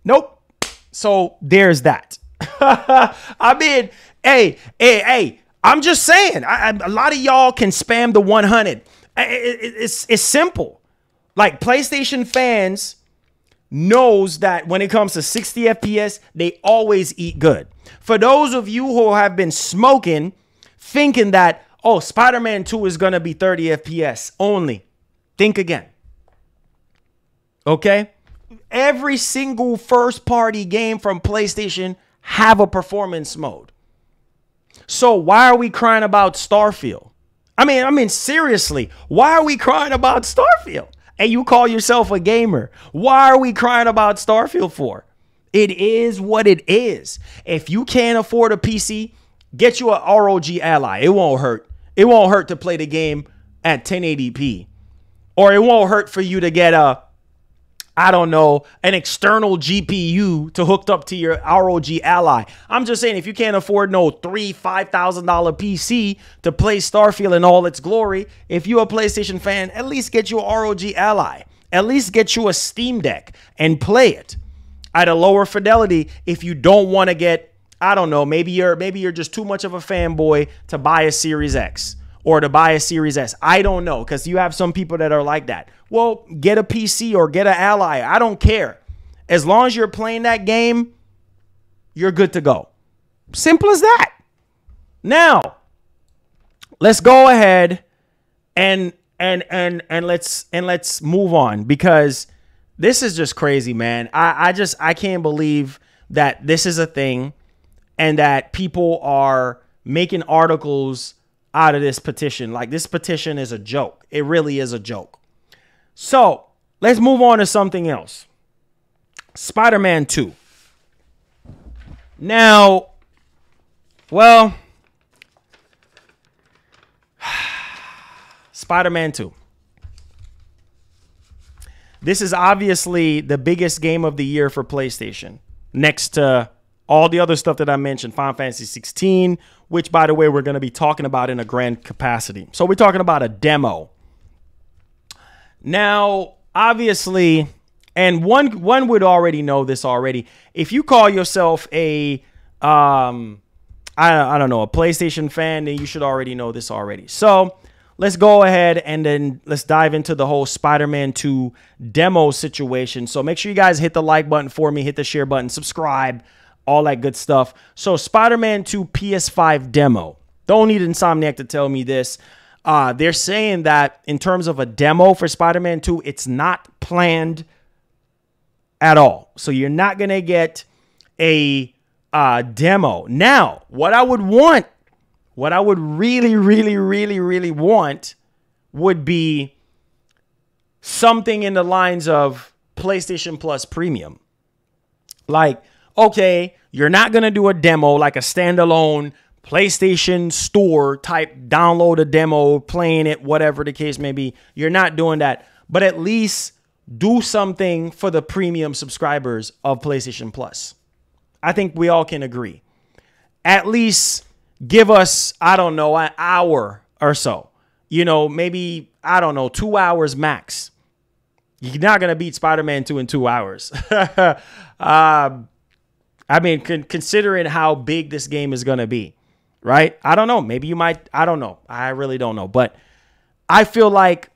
[SPEAKER 1] Nope. So there's that. I mean, hey, I'm just saying. A lot of y'all can spam the 100. It's simple. Like, PlayStation fans knows that when it comes to 60 FPS, they always eat good. For those of you who have been smoking, thinking that, oh, Spider-Man 2 is going to be 30 FPS only, think again. Okay? Every single first-party game from PlayStation have a performance mode. So why are we crying about Starfield? I mean, seriously, why are we crying about Starfield? And you call yourself a gamer. Why are we crying about Starfield for? It is what it is. If you can't afford a PC, get you an ROG Ally. It won't hurt. It won't hurt to play the game at 1080p. Or it won't hurt for you to get an external GPU to hook up to your ROG Ally. I'm just saying, if you can't afford no $5,000 PC to play Starfield in all its glory, if you're a PlayStation fan, at least get you a ROG Ally. At least get you a Steam Deck and play it at a lower fidelity. If you don't want to get, I don't know, maybe you're just too much of a fanboy to buy a Series X or to buy a Series S. I don't know, because you have some people that are like that. Well, get a PC or get an Ally. I don't care. As long as you're playing that game, you're good to go. Simple as that. Now, let's go ahead and let's move on, because this is just crazy, man. I can't believe that this is a thing and that people are making articles out of this petition. Like, this petition is a joke. It really is a joke. So let's move on to something else. Spider-Man 2. Now, well, Spider-Man 2. This is obviously the biggest game of the year for PlayStation, next to all the other stuff that I mentioned, Final Fantasy 16, which, by the way, we're going to be talking about in a grand capacity. So we're talking about a demo. Now, obviously, And one would already know this already. If you call yourself a I don't know, a PlayStation fan, then you should already know this already. So let's go ahead and then let's dive into the whole Spider-Man 2 demo situation. So make sure you guys hit the like button for me, hit the share button, subscribe, all that good stuff. So Spider-Man 2 PS5 demo. Don't need Insomniac to tell me this. They're saying that in terms of a demo for Spider-Man 2, it's not planned at all. So you're not going to get a demo. Now, what I would really want would be something in the lines of PlayStation Plus Premium. Like, okay, you're not going to do a demo like a standalone PlayStation Store type, download a demo, playing it, whatever the case may be. You're not doing that. But at least do something for the premium subscribers of PlayStation Plus. I think we all can agree. At least give us, I don't know, an hour or so. You know, maybe, I don't know, 2 hours max. You're not going to beat Spider-Man 2 in 2 hours. I mean, considering how big this game is going to be, right? I don't know. Maybe you might. I don't know. I really don't know. But I feel like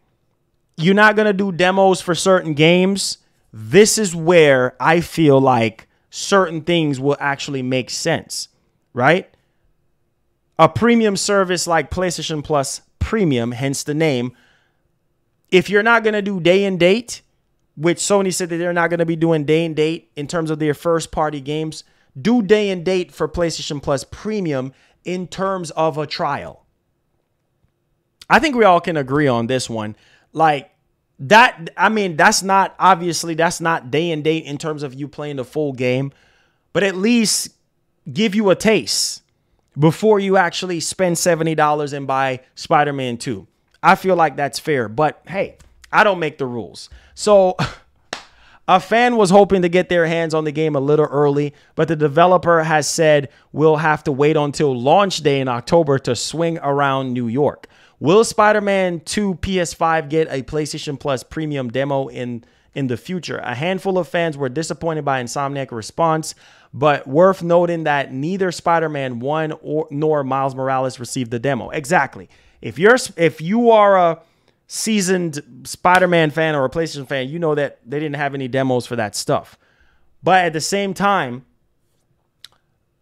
[SPEAKER 1] you're not going to do demos for certain games. This is where I feel like certain things will actually make sense, right? A premium service like PlayStation Plus Premium, hence the name. If you're not going to do day and date, which Sony said that they're not going to be doing day and date in terms of their first party games, do day and date for PlayStation Plus Premium in terms of a trial. I think we all can agree on this one. Like that, I mean, that's not, obviously, that's not day and date in terms of you playing the full game, but at least give you a taste before you actually spend $70 and buy Spider-Man 2. I feel like that's fair, but hey, I don't make the rules. So a fan was hoping to get their hands on the game a little early, but the developer has said we'll have to wait until launch day in October to swing around New York. Will Spider-Man 2 PS5 get a PlayStation Plus Premium demo in the future? A handful of fans were disappointed by Insomniac's response, but worth noting that neither Spider-Man 1 nor Miles Morales received the demo. Exactly. If you are a seasoned Spider-Man fan or a PlayStation fan, you know that they didn't have any demos for that stuff. But at the same time,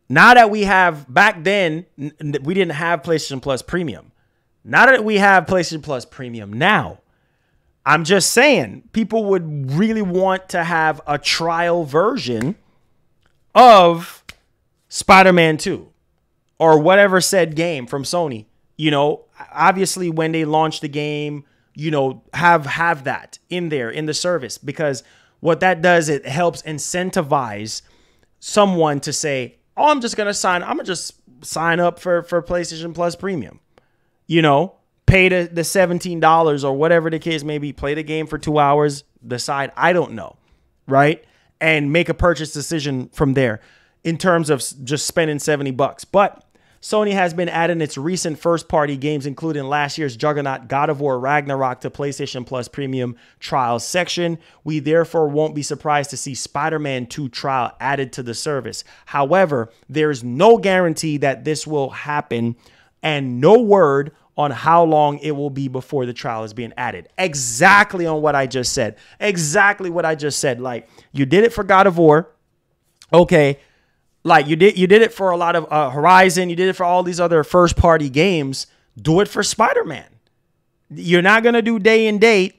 [SPEAKER 1] now that we have, back then, we didn't have PlayStation Plus Premium. Now that we have PlayStation Plus Premium now, I'm just saying people would really want to have a trial version of Spider-Man 2 or whatever said game from Sony. You know, obviously when they launch the game, you know, have that in there in the service, because what that does, it helps incentivize someone to say, oh, I'm just going to sign up for PlayStation Plus Premium. You know, pay the $17 or whatever the case may be, play the game for 2 hours, decide, I don't know, right? And make a purchase decision from there in terms of just spending $70. But Sony has been adding its recent first-party games, including last year's juggernaut God of War Ragnarok, to PlayStation Plus Premium Trial section. We therefore won't be surprised to see Spider-Man 2 Trial added to the service. However, there is no guarantee that this will happen, and no word on how long it will be before the trial is being added. Exactly on what I just said. Exactly what I just said. Like, you did it for God of War. Okay. Like, you did it for a lot of Horizon. You did it for all these other first party games. Do it for Spider-Man. You're not going to do day and date.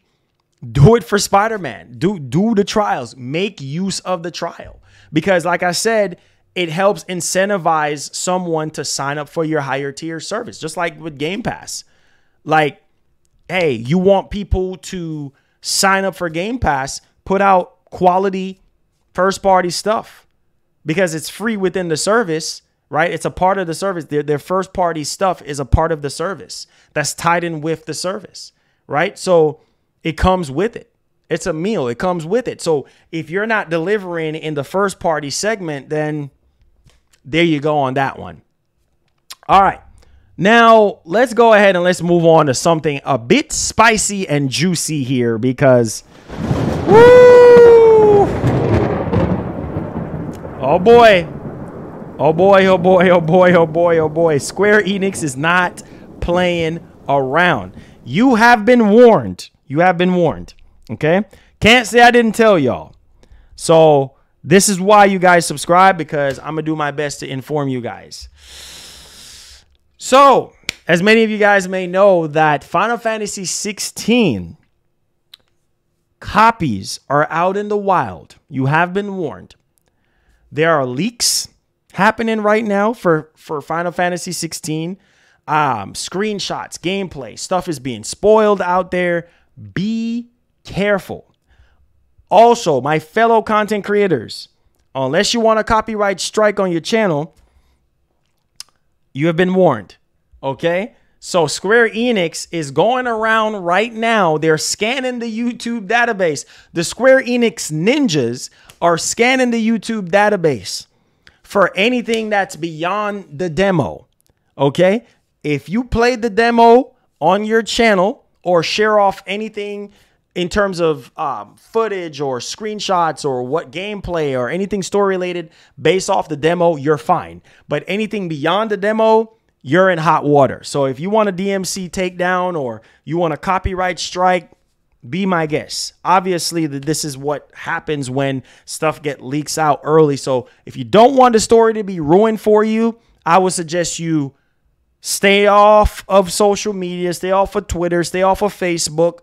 [SPEAKER 1] Do it for Spider-Man. Do the trials. Make use of the trial. Because like I said, it helps incentivize someone to sign up for your higher tier service, just like with Game Pass. Like, hey, you want people to sign up for Game Pass, put out quality first-party stuff because it's free within the service, right? It's a part of the service. Their first-party stuff is a part of the service that's tied in with the service, right? So it comes with it. It's a meal. It comes with it. So if you're not delivering in the first-party segment, then there you go on that one. All right. Now, let's go ahead and let's move on to something a bit spicy and juicy here because, woo! Oh boy. Oh boy, oh boy, oh boy, oh boy, oh boy. Square Enix is not playing around. You have been warned. You have been warned. Okay? Can't say I didn't tell y'all. So this is why you guys subscribe, because I'm going to do my best to inform you guys. So, as many of you guys may know, that Final Fantasy 16 copies are out in the wild. You have been warned. There are leaks happening right now for Final Fantasy 16. Screenshots, gameplay, stuff is being spoiled out there. Be careful. Also, my fellow content creators, unless you want a copyright strike on your channel, you have been warned. Okay? So Square Enix is going around right now. They're scanning the YouTube database. The Square Enix ninjas are scanning the YouTube database for anything that's beyond the demo. Okay? If you played the demo on your channel or share off anything in terms of footage or screenshots or what gameplay or anything story related based off the demo, you're fine. But anything beyond the demo, you're in hot water. So if you want a DMC takedown or you want a copyright strike, be my guest. Obviously, this is what happens when stuff gets leaks out early. So if you don't want the story to be ruined for you, I would suggest you stay off of social media, stay off of Twitter, stay off of Facebook.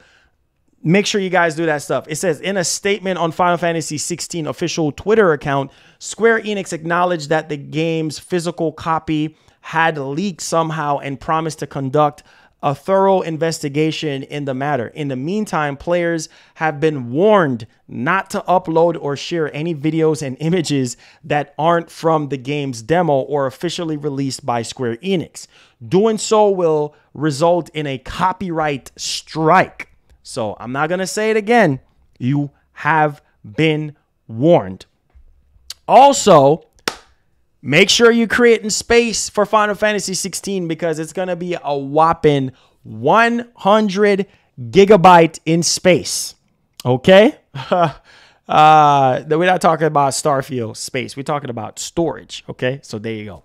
[SPEAKER 1] Make sure you guys do that stuff. It says, in a statement on Final Fantasy 16 official Twitter account, Square Enix acknowledged that the game's physical copy had leaked somehow and promised to conduct a thorough investigation in the matter. In the meantime, players have been warned not to upload or share any videos and images that aren't from the game's demo or officially released by Square Enix. Doing so will result in a copyright strike. So I'm not going to say it again. You have been warned. Also, make sure you're creating space for Final Fantasy 16 because it's going to be a whopping 100 gigabyte in space. Okay? We're not talking about Starfield space. We're talking about storage. Okay? So there you go.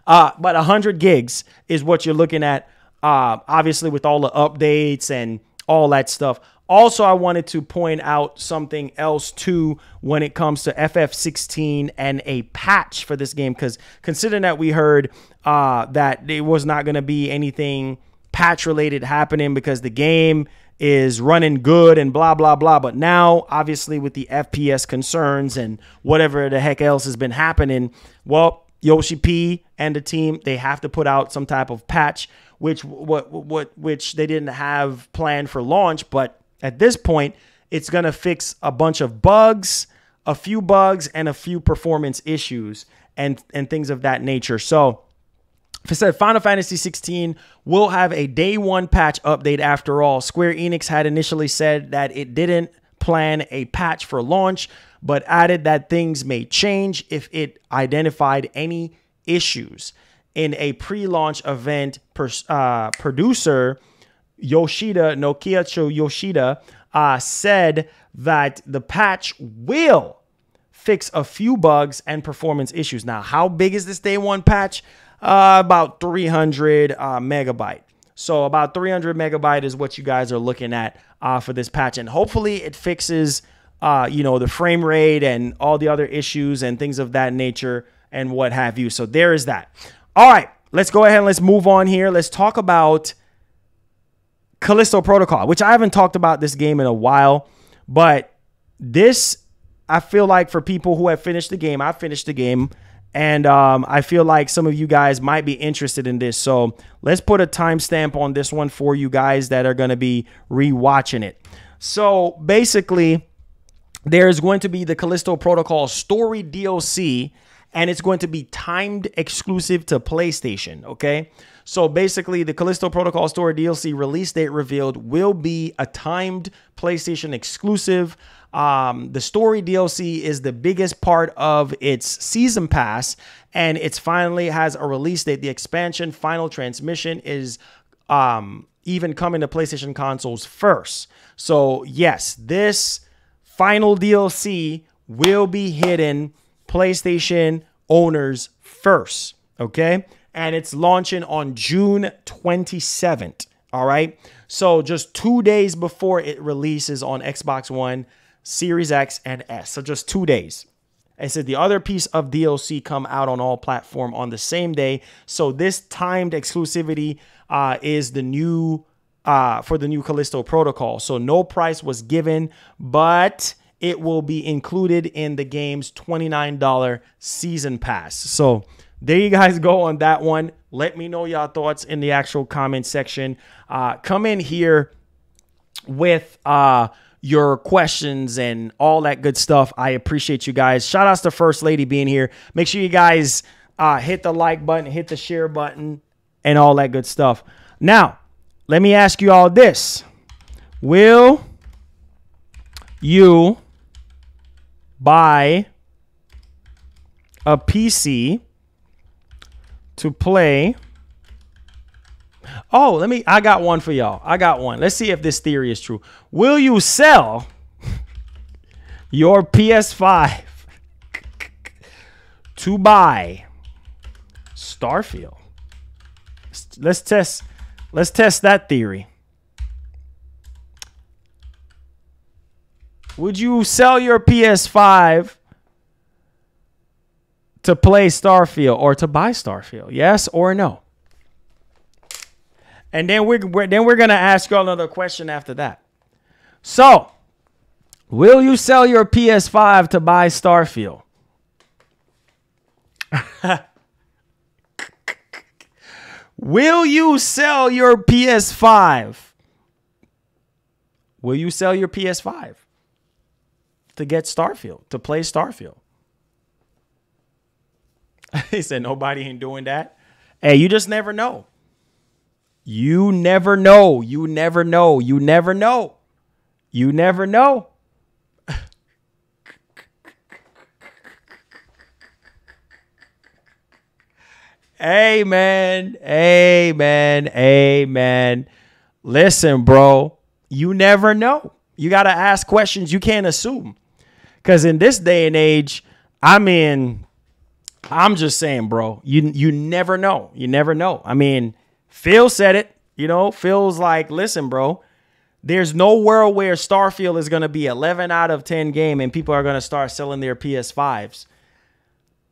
[SPEAKER 1] But 100 gigs is what you're looking at, obviously, with all the updates and all that stuff. Also, I wanted to point out something else too when it comes to FF16 and a patch for this game, because considering that we heard that there was not going to be anything patch related happening because the game is running good and blah, blah, blah. But now, obviously, with the FPS concerns and whatever the heck else has been happening, well, Yoshi P and the team, they have to put out some type of patch, which they didn't have planned for launch. But at this point, it's going to fix a bunch of bugs, a few bugs, and a few performance issues and things of that nature. So, if I said Final Fantasy 16 will have a day one patch update after all. Square Enix had initially said that it didn't plan a patch for launch, but added that things may change if it identified any issues. In a pre-launch event, producer Nokiacho Yoshida said that the patch will fix a few bugs and performance issues. Now, how big is this day one patch? About 300 megabyte. So about 300 megabyte is what you guys are looking at for this patch. And hopefully it fixes, the frame rate and all the other issues and things of that nature and what have you. So there is that. All right, let's go ahead and let's move on here. Let's talk about Callisto Protocol, which I haven't talked about this game in a while. But this, I feel like for people who have finished the game, I've finished the game. And I feel like some of you guys might be interested in this. So let's put a timestamp on this one for you guys that are going to be rewatching it. So basically, there's going to be the Callisto Protocol story DLC, and it's going to be timed exclusive to PlayStation. Okay. So basically, the Callisto Protocol story DLC release date revealed will be a timed PlayStation exclusive. The story DLC is the biggest part of its season pass, and it's finally has a release date. The expansion Final Transmission is even coming to PlayStation consoles first. So yes, this final DLC will be hitting PlayStation owners first, okay? And it's launching on June 27th, all right? So just 2 days before it releases on Xbox One, Series X, and S. So just 2 days. I said the other piece of DLC come out on all platform on the same day. So this timed exclusivity is the new for the new Callisto protocol. So no price was given, but it will be included in the game's $29 season pass. So there you guys go on that one. Let me know your thoughts in the actual comment section. Come in here with your questions and all that good stuff. I appreciate you guys. Shout outs to First Lady being here. Make sure you guys hit the like button, hit the share button, and all that good stuff. Now, let me ask you all this. Will you buy a PC to play? Oh, I got one for y'all. I got one. Let's see if this theory is true. Will you sell your PS5 to buy Starfield? Let's test that theory. Would you sell your PS5 to play Starfield or to buy Starfield? Yes or no? And then we're gonna ask you another question after that. So, will you sell your PS5 to buy Starfield? Will you sell your PS5? Will you sell your PS5 to get Starfield, to play Starfield? He said nobody ain't doing that. Hey, you just never know. You never know. You never know. You never know. You never know. Amen. Amen. Amen. Listen, bro, you never know. You got to ask questions. You can't assume. Because in this day and age, I mean, I'm just saying, bro, you never know. You never know. I mean, Phil said it, you know, Phil's like, listen, bro, there's no world where Starfield is going to be 11 out of 10 game and people are going to start selling their PS5s.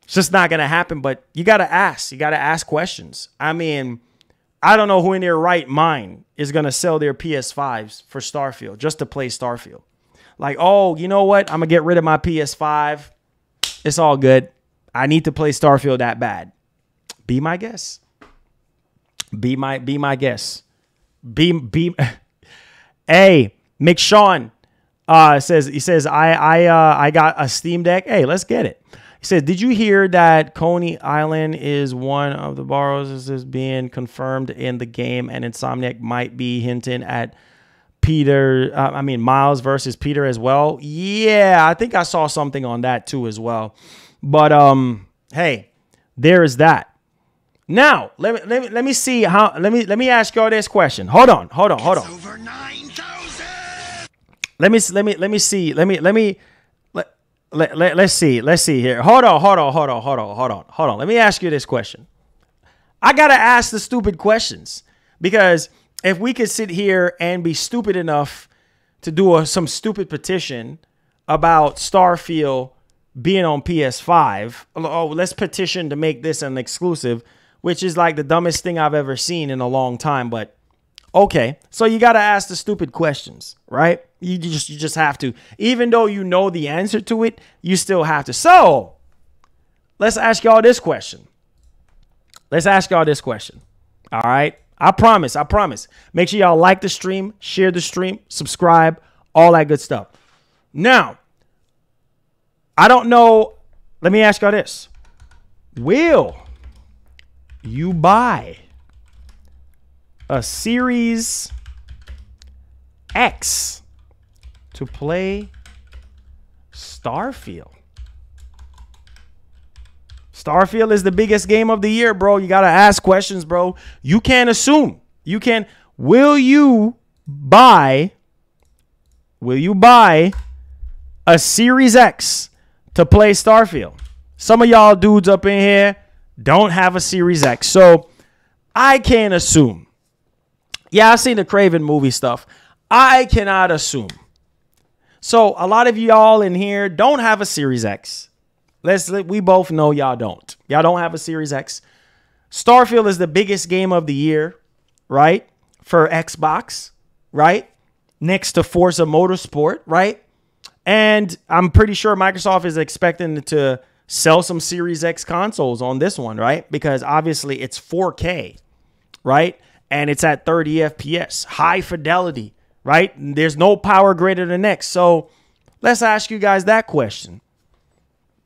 [SPEAKER 1] It's just not going to happen, but you got to ask. You got to ask questions. I mean, I don't know who in their right mind is going to sell their PS5s for Starfield just to play Starfield. Like, oh, you know what? I'm going to get rid of my PS5. It's all good. I need to play Starfield that bad. Be my guest. Be my guest. Hey, McShawn says I got a Steam Deck. Hey, let's get it. He said, did you hear that Coney Island is one of the borrows is being confirmed in the game, and Insomniac might be hinting at Miles versus Peter as well? Yeah, I think I saw something on that too as well. But hey, there is that. Now, let me see how let me ask y'all this question. Hold on. It's over 9,000. Let's see here. Hold on. Let me ask you this question. I gotta ask the stupid questions, because if we could sit here and be stupid enough to do some stupid petition about Starfield being on PS5, oh, let's petition to make this an exclusive, which is like the dumbest thing I've ever seen in a long time. But okay, so you got to ask the stupid questions, right? You just have to. Even though you know the answer to it, you still have to. So let's ask y'all this question. All right? I promise. Make sure y'all like the stream, share the stream, subscribe, all that good stuff. Now, I don't know. Let me ask y'all this. Will you buy a Series X to play Starfield? Starfield is the biggest game of the year, bro. You got to ask questions, bro. You can't assume. Will you buy a Series X to play Starfield? Some of y'all dudes up in here don't have a Series X. So I can't assume. Yeah, I've seen the Craven movie stuff. I cannot assume. So a lot of y'all in here don't have a Series X. We both know y'all don't. Y'all don't have a Series X. Starfield is the biggest game of the year, right? For Xbox, right? Next to Forza Motorsport, right? And I'm pretty sure Microsoft is expecting to sell some Series X consoles on this one, right? Because obviously it's 4K, right? And it's at 30 FPS, high fidelity, right? There's no power greater than X. So let's ask you guys that question.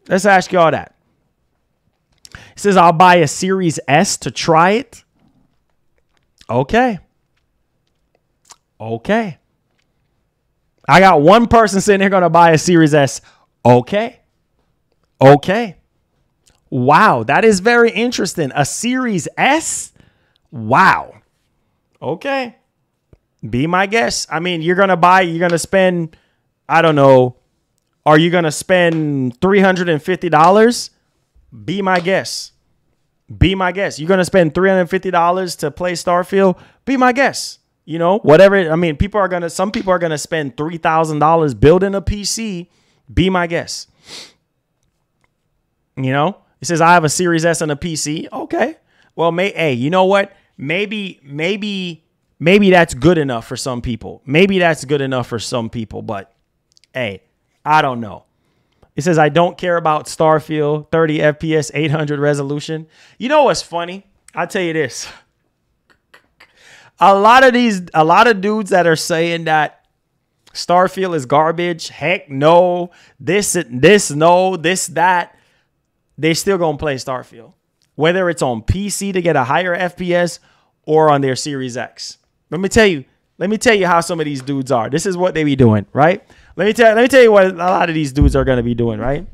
[SPEAKER 1] Let's ask y'all that. It says, I'll buy a Series S to try it. Okay. Okay. I got one person sitting here going to buy a Series S. Okay. Okay. Wow. That is very interesting. A Series S? Wow. Okay. Be my guest. I mean, you're going to spend, I don't know. Are you going to spend $350? Be my guest. Be my guest. You're going to spend $350 to play Starfield? Be my guest. You know, whatever. I mean, some people are going to spend $3,000 building a PC. Be my guest. You know, it says I have a Series S and a PC. Okay. Well, hey, you know what? Maybe that's good enough for some people. Maybe that's good enough for some people, but hey, I don't know. It says, I don't care about Starfield, 30 FPS, 800 resolution. You know what's funny? I'll tell you this. A lot of dudes that are saying that Starfield is garbage, heck no, this, no, this, that, they still gonna play Starfield. Whether it's on PC to get a higher FPS or on their Series X. Let me tell you how some of these dudes are. This is what they be doing, right? Let me tell you what a lot of these dudes are gonna be doing, right?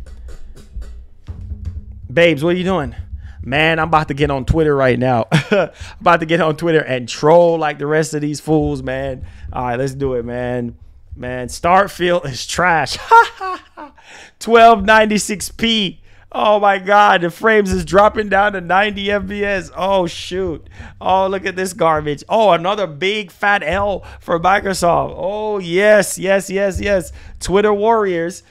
[SPEAKER 1] Babes, what are you doing? Man, I'm about to get on Twitter right now. About to get on Twitter and troll like the rest of these fools, man. All right, let's do it, man. Man, Starfield is trash. 1296p. Oh my God, the frames is dropping down to 90 FPS. Oh shoot. Oh, look at this garbage. Oh, another big fat L for Microsoft. Oh yes, yes, yes, yes. Twitter warriors,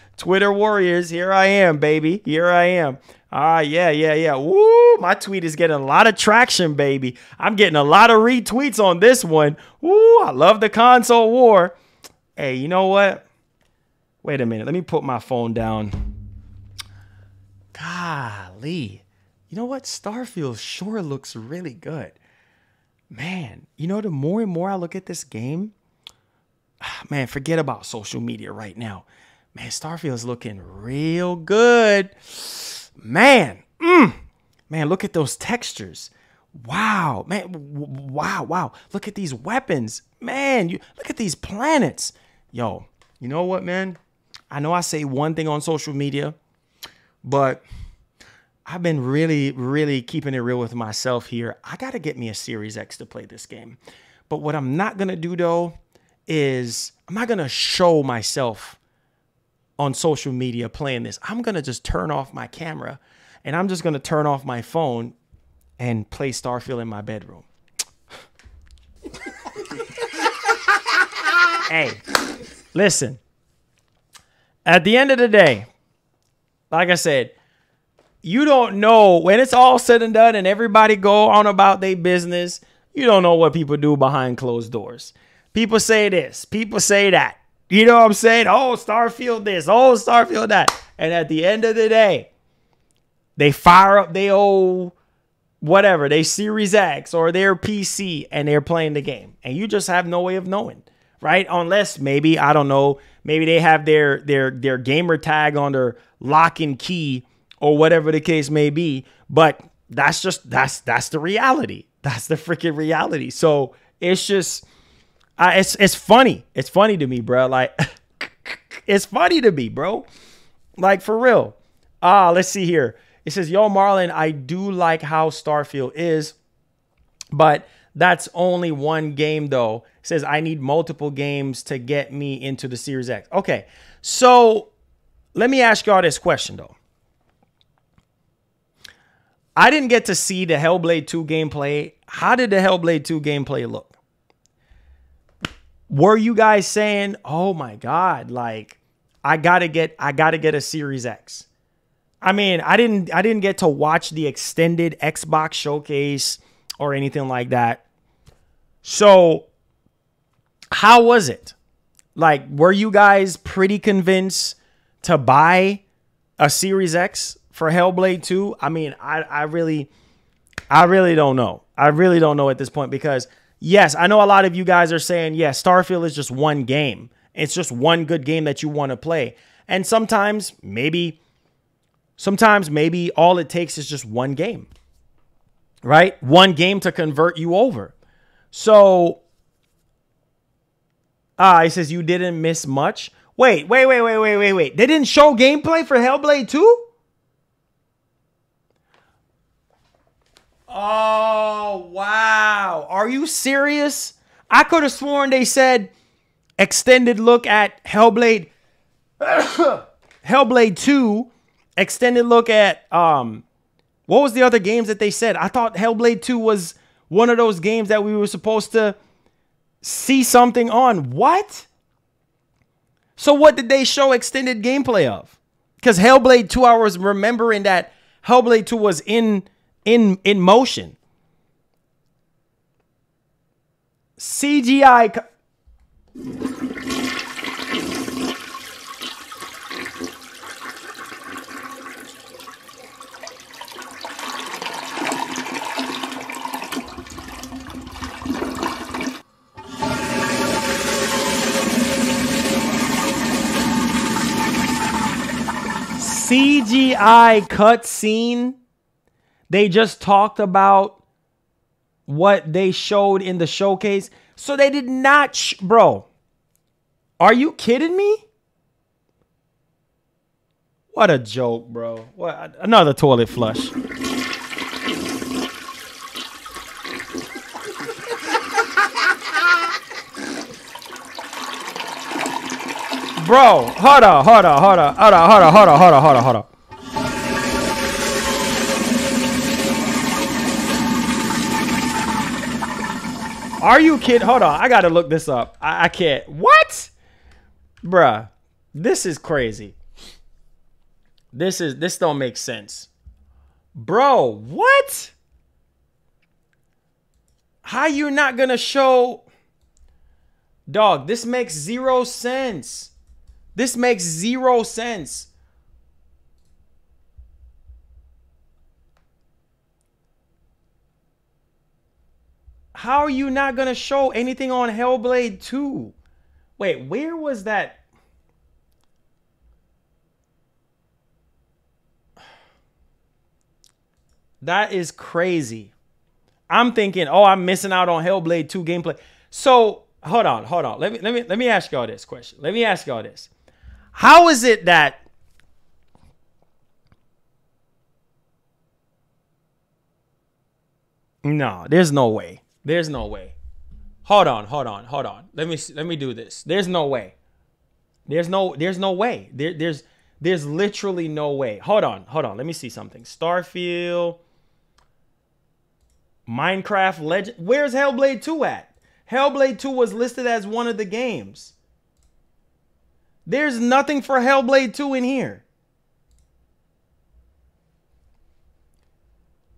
[SPEAKER 1] here I am, baby. Here I am. Yeah. Woo, my tweet is getting a lot of traction, baby. I'm getting a lot of retweets on this one. Woo, I love the console war. Hey, you know what? Wait a minute. Let me put my phone down. Golly. You know what? Starfield sure looks really good. Man, you know, the more and more I look at this game, man, forget about social media right now. Man, Starfield's looking real good. Man, man, look at those textures. Wow, man, wow. Look at these weapons. Man, look at these planets. Yo, you know what, man? I know I say one thing on social media, but I've been really keeping it real with myself here. I got to get me a Series X to play this game. But what I'm not going to do, though, is I'm not going to show myself on social media playing this. I'm going to just turn off my camera and I'm just going to turn off my phone and play Starfield in my bedroom. Hey, listen. At the end of the day, like I said, you don't know when it's all said and done and everybody go on about their business. You don't know what people do behind closed doors. People say this, people say that. You know what I'm saying? Oh, Starfield this, oh, Starfield that. And at the end of the day, they fire up their old whatever, they Series X or their PC and they're playing the game. And you just have no way of knowing, right? Unless maybe, I don't know, maybe they have their gamer tag on their lock and key or whatever the case may be. But that's the reality. That's the freaking reality. So it's just, it's funny. It's funny to me, bro. Like, it's funny to me, bro. Like, for real. Let's see here. It says, yo, Marlon, I do like how Starfield is, but that's only one game, though. It says, I need multiple games to get me into the Series X. Okay, so let me ask y'all this question, though. I didn't get to see the Hellblade 2 gameplay. How did the Hellblade 2 gameplay look? Were you guys saying, "Oh my God, like I gotta get a Series X"? I mean, I didn't get to watch the extended Xbox showcase or anything like that. So how was it? Like, were you guys pretty convinced to buy a Series X for Hellblade 2? I mean, I really don't know. I really don't know at this point because, yes, I know a lot of you guys are saying, yeah, Starfield is just one game. It's just one good game that you want to play. And sometimes maybe all it takes is just one game, right? One game to convert you over. So, he says you didn't miss much. Wait. They didn't show gameplay for Hellblade 2? Oh, wow. Are you serious? I could have sworn they said extended look at Hellblade. Hellblade 2. Extended look at, what was the other games that they said? I thought Hellblade 2 was one of those games that we were supposed to see something on. What? So what did they show extended gameplay of? Because Hellblade 2, I was remembering that Hellblade 2 was in motion. CGI. CGI cutscene. They just talked about what they showed in the showcase. So they did not, bro. Are you kidding me? What a joke, bro. What another toilet flush. Bro, hold on. Are you kidding? Hold on. I got to look this up. I can't. What? Bruh. This is crazy. This don't make sense. Bro, what? How you not going to show? Dog, this makes zero sense. This makes zero sense. How are you not going to show anything on Hellblade 2? Wait, where was that? That is crazy. I'm thinking, oh, I'm missing out on Hellblade 2 gameplay. So, hold on. Let me ask y'all this question. Let me ask y'all this. How is it that no, there's no way. There's no way. Hold on. Let me do this. There's no way. There's no way. There's literally no way. Hold on. Let me see something. Starfield, Minecraft Legend. Where's Hellblade 2 at? Hellblade 2 was listed as one of the games. There's nothing for Hellblade 2 in here.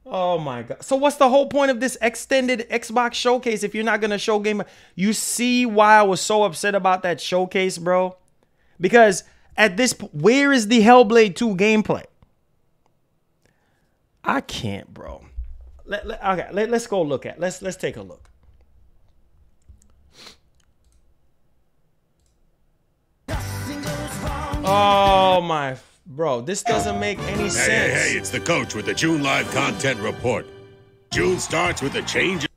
[SPEAKER 1] Oh my God. So what's the whole point of this extended Xbox showcase if you're not going to show game? You see why I was so upset about that showcase, bro? Because at this point, where is the Hellblade 2 gameplay? I can't, bro. Let's go look at. Let's take a look. Oh my, bro, this doesn't make any sense.
[SPEAKER 2] Hey, it's the coach with the June live content report. June starts with a change.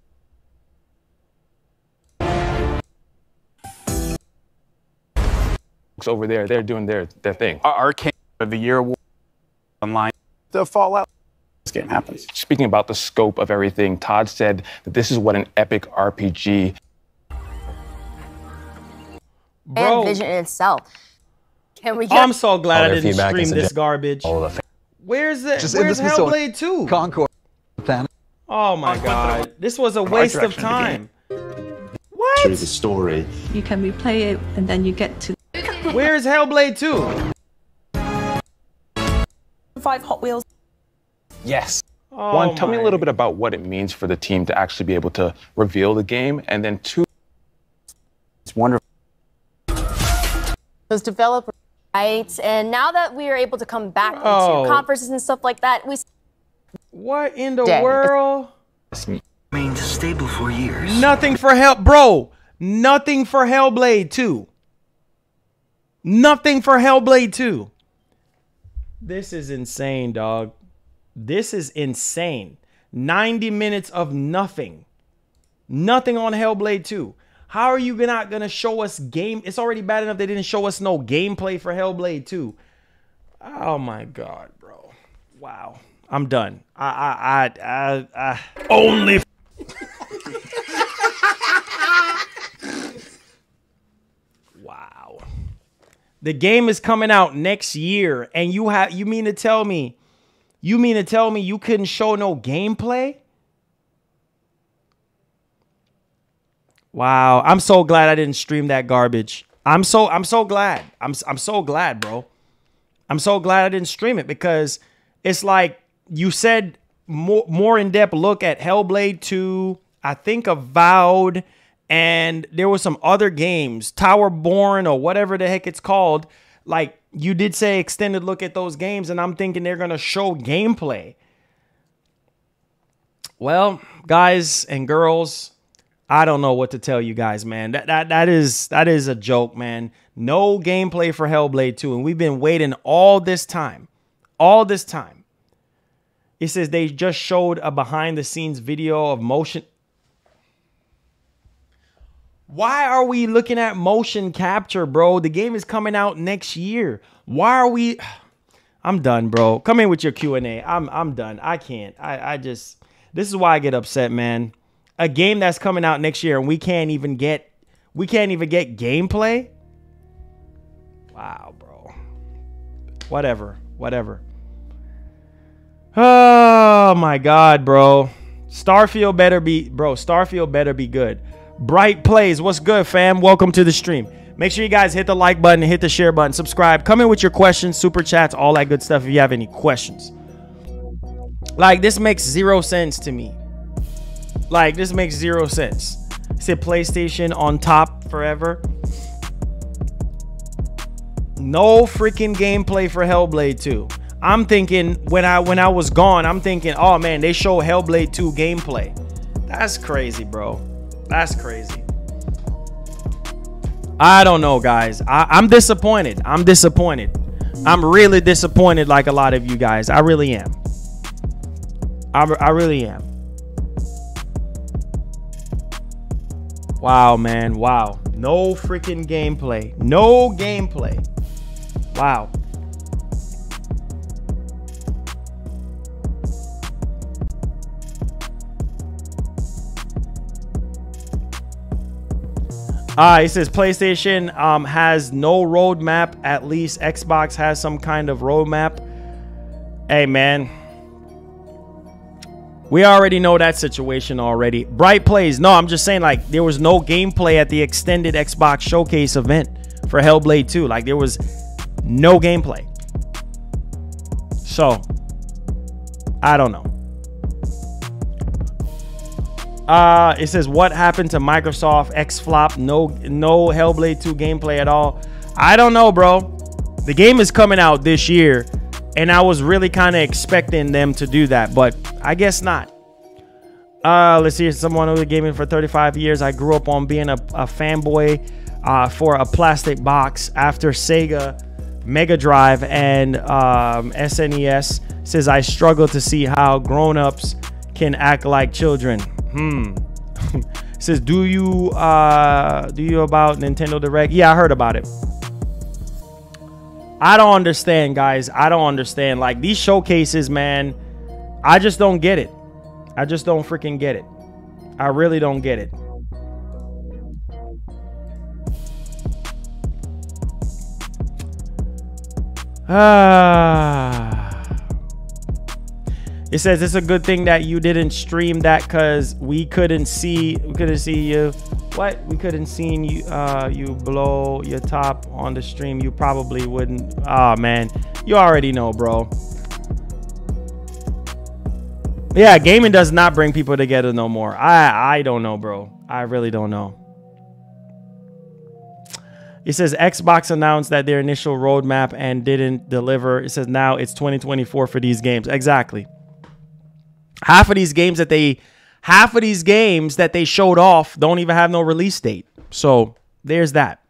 [SPEAKER 3] Over there, they're doing their thing. Arcane of the Year award online.
[SPEAKER 4] The Fallout. This game happens.
[SPEAKER 3] Speaking about the scope of everything, Todd said that this is what an epic RPG.
[SPEAKER 1] Bro,
[SPEAKER 5] and Vision in itself. Can we get
[SPEAKER 1] I'm so glad I didn't stream this garbage. Where's Hellblade 2?
[SPEAKER 4] Concord.
[SPEAKER 1] Oh my god. This was a waste of time. What?
[SPEAKER 6] Through the story.
[SPEAKER 7] You can replay it and then you get to...
[SPEAKER 1] Where's Hellblade 2?
[SPEAKER 8] 5 Hot Wheels.
[SPEAKER 3] Yes.
[SPEAKER 1] Oh
[SPEAKER 3] One, tell me a
[SPEAKER 1] my.
[SPEAKER 3] little bit about what it means for the team to actually be able to reveal the game, and then two,
[SPEAKER 4] It's wonderful.
[SPEAKER 5] Those developers, right? And now that we are able to come back
[SPEAKER 1] Oh.
[SPEAKER 5] into conferences and stuff like that, we
[SPEAKER 1] What in the
[SPEAKER 5] Day.
[SPEAKER 1] world?
[SPEAKER 9] Remained stable for years.
[SPEAKER 1] Nothing for Bro, nothing for Hellblade 2. Nothing for Hellblade 2. This is insane, dog. This is insane. 90 minutes of nothing. Nothing on Hellblade 2. How are you not gonna show us game? It's already bad enough they didn't show us no gameplay for Hellblade 2. Oh my god, bro. Wow. I'm done. Only wow. The game is coming out next year, and you mean to tell me you couldn't show no gameplay? Wow, I'm so glad I didn't stream that garbage. I'm so glad. I'm so glad, bro. I'm so glad I didn't stream it, because it's like you said, more in-depth look at Hellblade 2, I think Avowed, and there were some other games, Towerborn or whatever the heck it's called. Like, you did say extended look at those games, and I'm thinking they're going to show gameplay. Well, guys and girls, I don't know what to tell you guys, man. That is a joke, man. No gameplay for Hellblade 2, and we've been waiting all this time. All this time. It says they just showed a behind-the-scenes video of motion. Why are we looking at motion capture, bro? The game is coming out next year. Why are we... I'm done, bro. Come in with your Q&A. I'm done. I can't. I just... This is why I get upset, man. A game that's coming out next year and we can't even get gameplay? Wow, bro. Whatever. Oh my god, bro. Starfield better be good. Bright Plays, what's good, fam? Welcome to the stream. Make sure you guys hit the like button, hit the share button, subscribe. Come in with your questions, super chats, all that good stuff if you have any questions. Like, this makes 0 sense to me. Like, this makes 0 sense. Said PlayStation on top forever. No freaking gameplay for Hellblade 2. I'm thinking when I was gone, I'm thinking, oh man, they show Hellblade 2 gameplay. That's crazy, bro. That's crazy. I don't know, guys. I'm disappointed. I'm really disappointed, like a lot of you guys. I really am. I really am. Wow, man. Wow. No freaking gameplay. No gameplay. Wow. It says PlayStation has no roadmap. At least Xbox has some kind of roadmap. Hey, man. We already know that situation already. Bright Plays. No, I'm just saying, like, there was no gameplay at the extended Xbox showcase event for Hellblade 2. Like, there was no gameplay. So, I don't know. It says, what happened to Microsoft X-Flop? No Hellblade 2 gameplay at all. I don't know, bro. The game is coming out this year, and I was really kind of expecting them to do that, but I guess not. Let's see. Someone who was gaming for 35 years. I grew up on being a fanboy for a plastic box after Sega Mega Drive and SNES. Says, I struggle to see how grown-ups can act like children. Says, do you about Nintendo Direct? Yeah, I heard about it. I don't understand, guys. I don't understand. Like, these showcases, man, I just don't get it. I just don't freaking get it. I really don't get it. It says it's a good thing that you didn't stream that because we couldn't see you. What? We couldn't see you you blow your top on the stream. You probably wouldn't. Oh man, you already know, bro. Yeah, gaming does not bring people together no more. I don't know, bro. I really don't know. It says Xbox announced that their initial roadmap and didn't deliver. It says now it's 2024 for these games. Exactly. Half of these games that they showed off don't even have no release date. So there's that.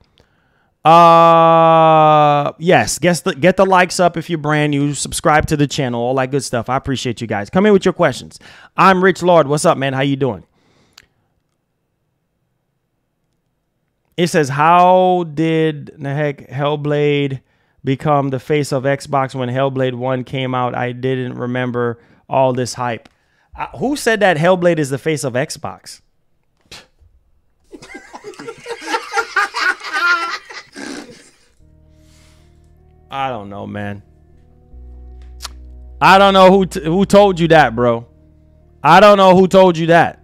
[SPEAKER 1] Yes, get the likes up if you're brand new. Subscribe to the channel, all that good stuff. I appreciate you guys. Come in with your questions. I'm Rich Lord. What's up, man? How you doing? It says, how did the heck Hellblade become the face of Xbox when Hellblade 1 came out? I didn't remember all this hype. Who said that Hellblade is the face of Xbox? I don't know, man. I don't know who told you that, bro. I don't know who told you that.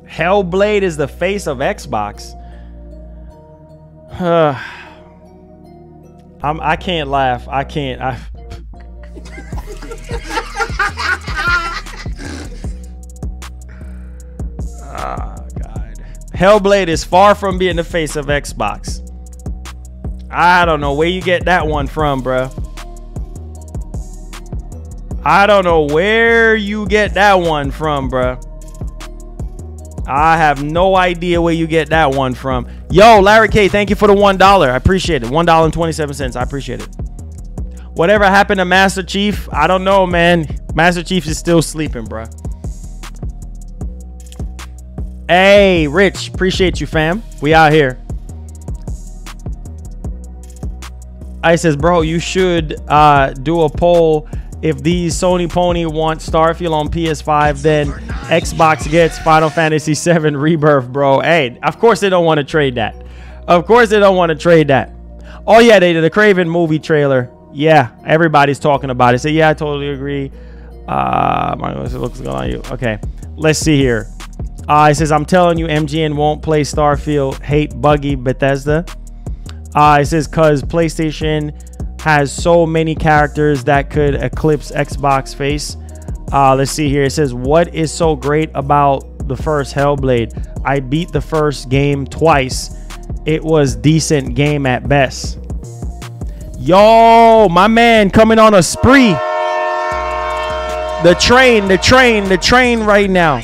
[SPEAKER 1] Hellblade is the face of Xbox. I can't laugh. I can't. Oh, God. Hellblade is far from being the face of Xbox. I don't know where you get that one from, bro. I don't know where you get that one from, bro. I have no idea where you get that one from. Yo, Larry K, thank you for the $1. I appreciate it. $1.27. I appreciate it. Whatever happened to Master Chief? I don't know, man. Master Chief is still sleeping, bro. Hey, Rich, appreciate you, fam. We out here. I says, bro, you should do a poll. If these Sony Pony want Starfield on PS5, then Xbox gets Final Fantasy VII Rebirth, bro. Hey, of course they don't want to trade that. Of course they don't want to trade that. Oh, yeah, they did the Craven movie trailer. Yeah, everybody's talking about it. So, yeah, I totally agree. It looks good on you. Okay, let's see here. It says, I'm telling you, MGN won't play Starfield. Hate buggy Bethesda. It says, because PlayStation has so many characters that could eclipse Xbox face. Let's see here. It says, what is so great about the first Hellblade? I beat the first game twice. It was decent game at best. Yo, my man coming on a spree. The train right now.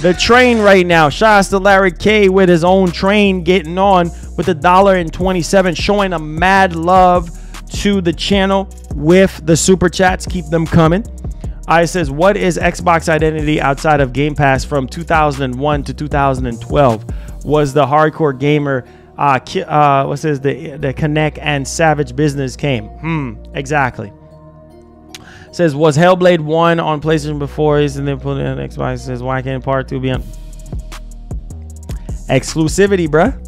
[SPEAKER 1] The train right now. Shout out to Larry K with his own train getting on with $1.27, showing a mad love to the channel with the super chats. Keep them coming. It says, what is Xbox identity outside of Game Pass from 2001 to 2012? Was the hardcore gamer what says the Connect and Savage Business came? Exactly. It says, was Hellblade 1 on PlayStation before and then put it on Xbox? It says, why can't part 2 be on exclusivity, bruh?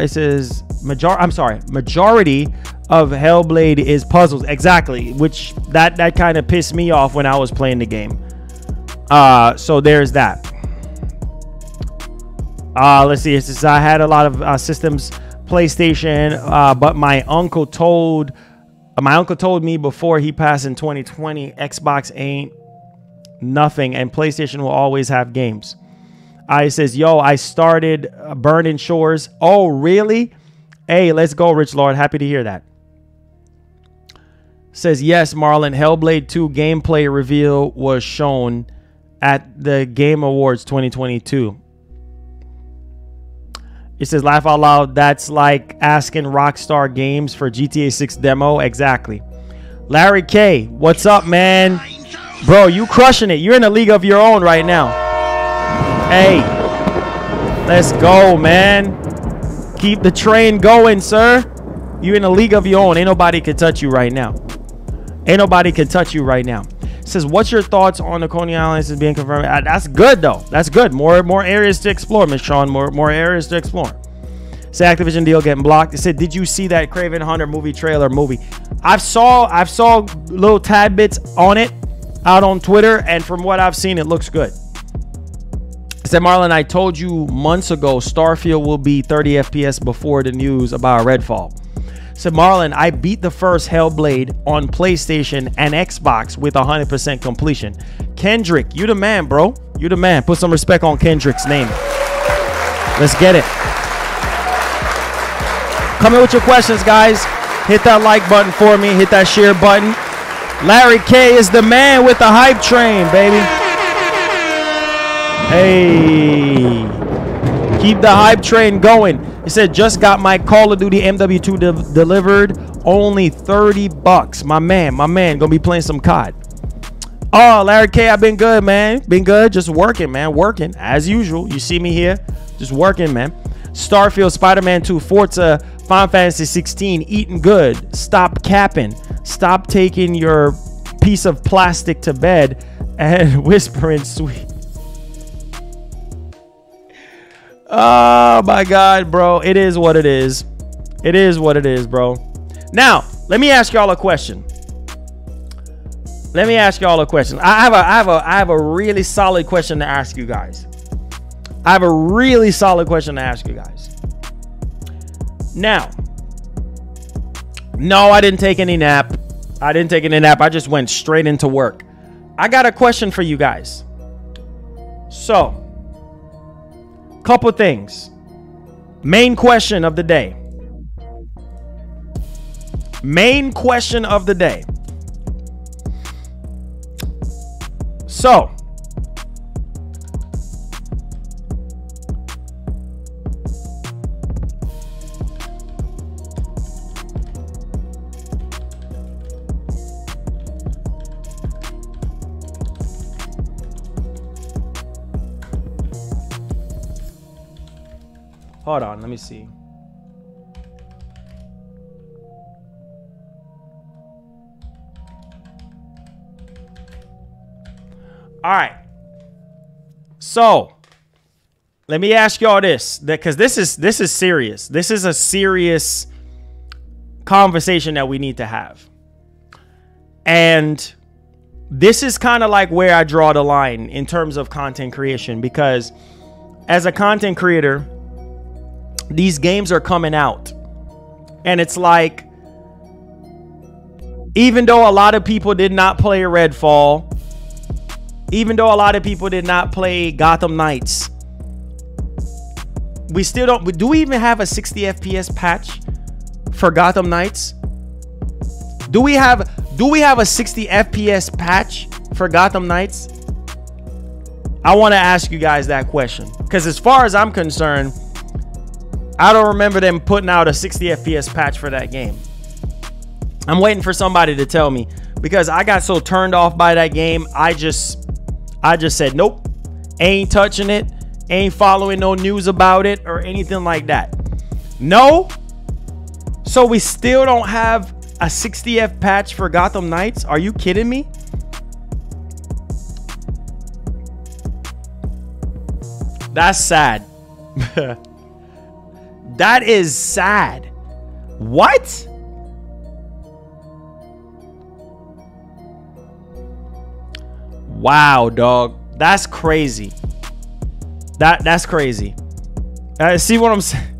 [SPEAKER 1] It says majority of Hellblade is puzzles. Exactly, which that kind of pissed me off when I was playing the game. So there's that. Let's see. It says, I had a lot of systems, PlayStation, but my uncle told me before he passed in 2020, Xbox ain't nothing and PlayStation will always have games. It says, yo, I started Burning Shores. Oh, really? Hey, let's go, Rich Lord. Happy to hear that. Says, yes, Marlon, Hellblade 2 gameplay reveal was shown at the Game Awards 2022. It says, laugh out loud. That's like asking Rockstar Games for GTA 6 demo. Exactly. Larry K, what's up, man? Bro, you crushing it. You're in a league of your own right now. Hey, let's go, man. Keep the train going, sir. You're in a league of your own. Ain't nobody can touch you right now. Ain't nobody can touch you right now. It says, what's your thoughts on the Coney Islands is being confirmed? That's good though. That's good. More areas to explore, Miss Sean. More areas to explore. Say Activision deal getting blocked. It said, did you see that Craven Hunter movie trailer movie? I've saw little tad bits on it out on Twitter, and from what I've seen, it looks good. It said, Marlon, I told you months ago Starfield will be 30 FPS before the news about Redfall. Said, Marlon, I beat the first Hellblade on PlayStation and Xbox with 100% completion. Kendrick, you the man, bro. You the man. Put some respect on Kendrick's name. Let's get it. Come in with your questions, guys. Hit that like button for me. Hit that share button. Larry K is the man with the hype train, baby. Hey. Keep the hype train going. He said, just got my Call of Duty MW2 delivered. Only $30. My man. Gonna be playing some COD. Oh, Larry K, I've been good, man. Been good. Just working, man. Working. As usual. You see me here. Just working, man. Starfield, Spiderman 2, Forza, Final Fantasy 16. Eating good. Stop capping. Stop taking your piece of plastic to bed and whispering sweet. Oh my God, bro. It is what it is. It is what it is, bro. Now, let me ask y'all a question. I have a really solid question to ask you guys. Now, no, I didn't take any nap. I just went straight into work. I got a question for you guys. So, couple things. Main question of the day. So, hold on, let me see. All right. So, let me ask y'all this, because this is serious. This is a serious conversation that we need to have. And this is kind of like where I draw the line in terms of content creation, because as a content creator, these games are coming out, and it's like, even though a lot of people did not play Redfall, even though a lot of people did not play Gotham Knights, we still don't. Do we even have a 60 FPS patch for Gotham Knights? Do we have a 60 FPS patch for Gotham Knights? I want to ask you guys that question, because as far as I'm concerned, I don't remember them putting out a 60 FPS patch for that game. I'm waiting for somebody to tell me, because I got so turned off by that game. I just said, nope, ain't touching it, ain't following no news about it or anything like that. No. So we still don't have a 60F patch for Gotham Knights? Are you kidding me? That's sad. That is sad. What? Wow, dog. That's crazy. That's crazy. See what I'm saying?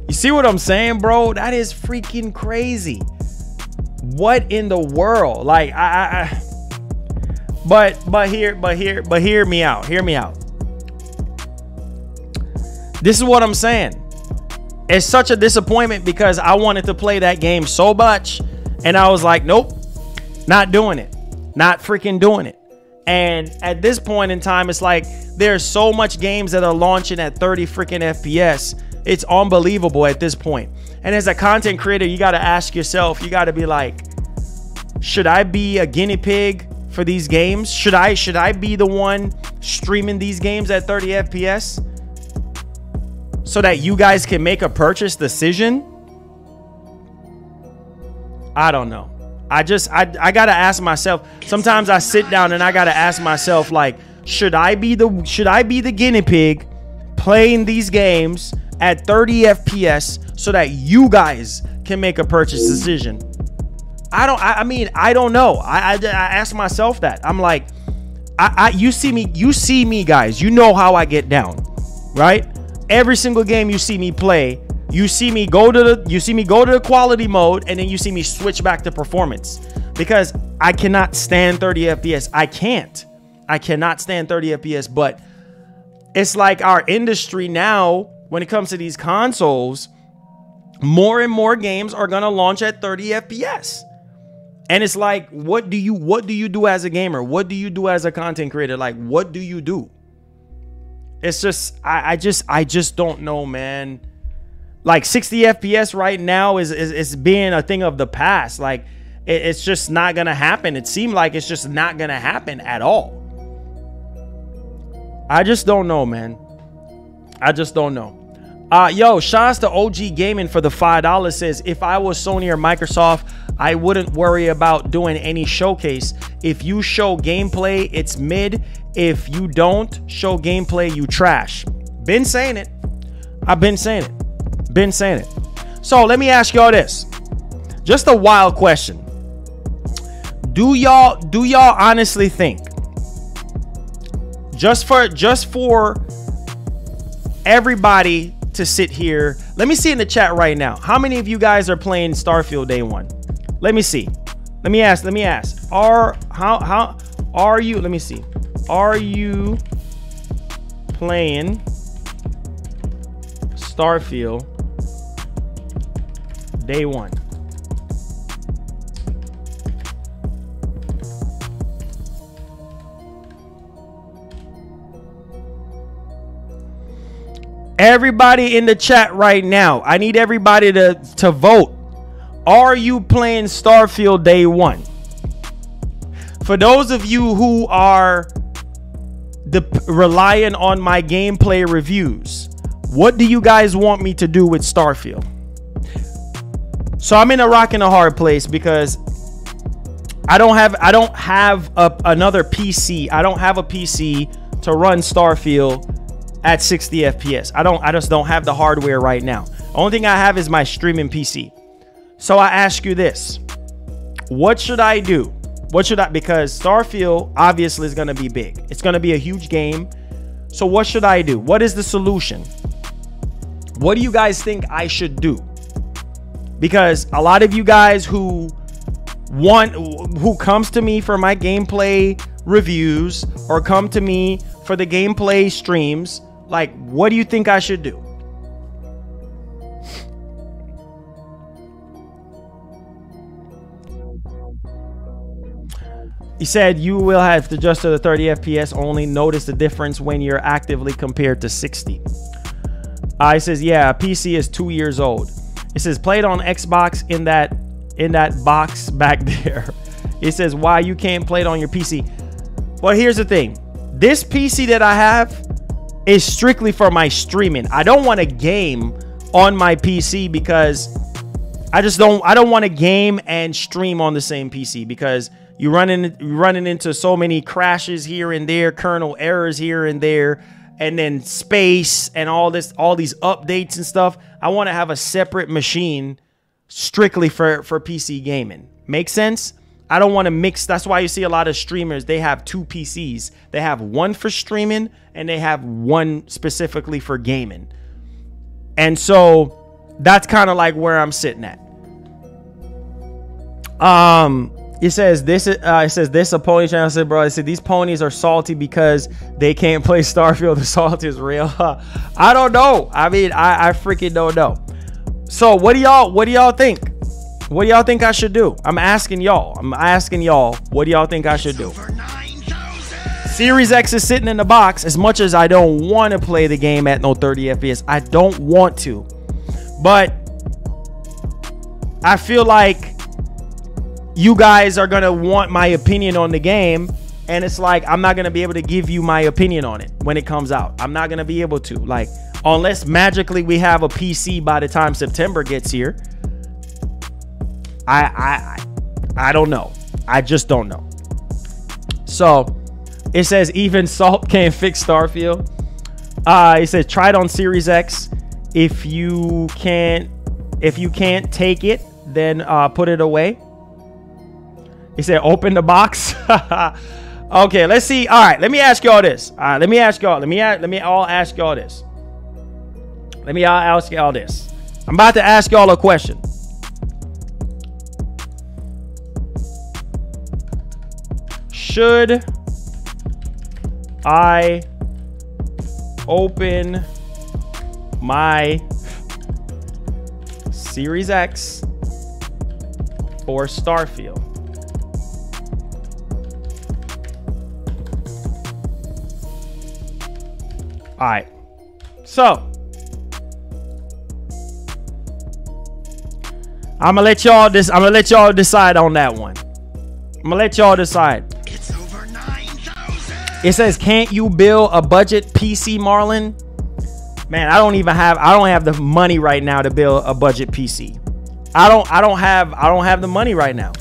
[SPEAKER 1] You see what I'm saying, bro? That is freaking crazy. What in the world? Like, but hear me out. Hear me out. This is what I'm saying. It's such a disappointment, because I wanted to play that game so much, and I was like, nope, not doing it. Not freaking doing it. And at this point in time, it's like there's so much games that are launching at 30 freaking FPS. It's unbelievable at this point. And as a content creator, you got to ask yourself, you got to be like, should I be a guinea pig for these games? Should I be the one streaming these games at 30 FPS so that you guys can make a purchase decision? I don't know. I gotta ask myself. Sometimes I sit down and I gotta ask myself, like, should I be the guinea pig playing these games at 30 FPS so that you guys can make a purchase decision? I mean, I don't know. I ask myself that. I'm like, you see me, guys. You know how I get down, right? Every single game you see me play, you see me go to the quality mode, and then you see me switch back to performance, because I cannot stand 30 FPS. I cannot stand 30 FPS. But it's like our industry now, when it comes to these consoles, more and more games are gonna launch at 30 FPS. And it's like, what do you do as a gamer? What do you do as a content creator? Like, what do you do? It's just, I just don't know, man. Like 60 FPS right now is being a thing of the past. Like, it's just not gonna happen. It seemed like it's just not gonna happen at all. I just don't know, man. I just don't know. Yo, shouts to OG Gaming for the $5. Says, if I was Sony or Microsoft, I wouldn't worry about doing any showcase. If you show gameplay, it's mid. If you don't show gameplay, you trash. Been saying it. I've been saying it. Been saying it. So let me ask y'all this. Just a wild question. Do y'all honestly think, just for everybody to sit here, let me see in the chat right now, how many of you guys are playing Starfield day one? Let me see. Let me ask. How are you? Let me see. Are you playing Starfield day one? Everybody in the chat right now, I need everybody to vote. Are you playing Starfield day one? For those of you who are relying on my gameplay reviews, what do you guys want me to do with Starfield? So I'm in a rock and a hard place, because I don't have another PC. I don't have a PC to run Starfield at 60 FPS. I just don't have the hardware right now. The only thing I have is my streaming PC. So I ask you this. What should I do? Because Starfield obviously is going to be big. It's going to be a huge game. So what should I do? What is the solution? What do you guys think I should do? Because a lot of you guys who comes to me for my gameplay reviews, or come to me for the gameplay streams, like, what do you think I should do? He said you will have to adjust to the 30 FPS only. Notice the difference when you're actively compared to 60. He says, yeah, PC is 2 years old. It says played on Xbox in that box back there. It says why you can't play it on your PC. Well, here's the thing. This PC that I have is strictly for my streaming. I don't want to game on my PC, because I don't want to game and stream on the same PC, because you're running into so many crashes here and there, kernel errors here and there, and then space and all these updates and stuff. I want to have a separate machine strictly for PC gaming. Make sense? I don't want to mix. That's why you see a lot of streamers, they have two PCs. They have one for streaming and they have one specifically for gaming. And so that's kind of like where I'm sitting at. It says this a pony channel. I said, bro, I said these ponies are salty because they can't play Starfield. The salt is real. I don't know. I mean, I freaking don't know. So what do y'all think? What do y'all think I should do? I'm asking y'all. What do y'all think I should do? Series X is sitting in the box. As much as I don't want to play the game at no 30 FPS, I don't want to. But I feel like you guys are going to want my opinion on the game. And it's like, I'm not going to be able to give you my opinion on it when it comes out. I'm not going to be able to. Like, unless magically we have a PC by the time September gets here. I I don't know. I just don't know. So it says even Salt can't fix Starfield. It says try it on Series X. If you can't take it, then put it away. He said open the box. Okay, let's see. All right, let me ask y'all this. All right, let me ask y'all. Let me all ask y'all this. Let me all ask y'all this. I'm about to ask y'all a question. Should I open my Series X or Starfield? All right. So I'm gonna let y'all decide on that one. I'm gonna let y'all decide.
[SPEAKER 2] It's over 9,000.
[SPEAKER 1] It says, can't you build a budget PC, Marlon? Man, I don't have the money right now to build a budget PC. I don't have the money right now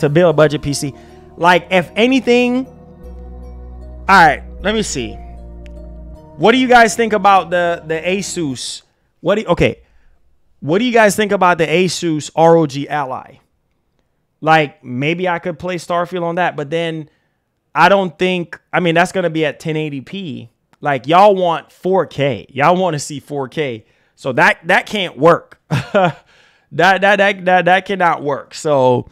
[SPEAKER 1] to build a budget PC. Like, if anything, all right, let me see. What do you guys think about the Asus? What do you guys think about the Asus ROG Ally? Like, maybe I could play Starfield on that, but then I don't think, I mean, that's going to be at 1080p. Like, y'all want 4K. Y'all want to see 4K. So that can't work. that cannot work. So,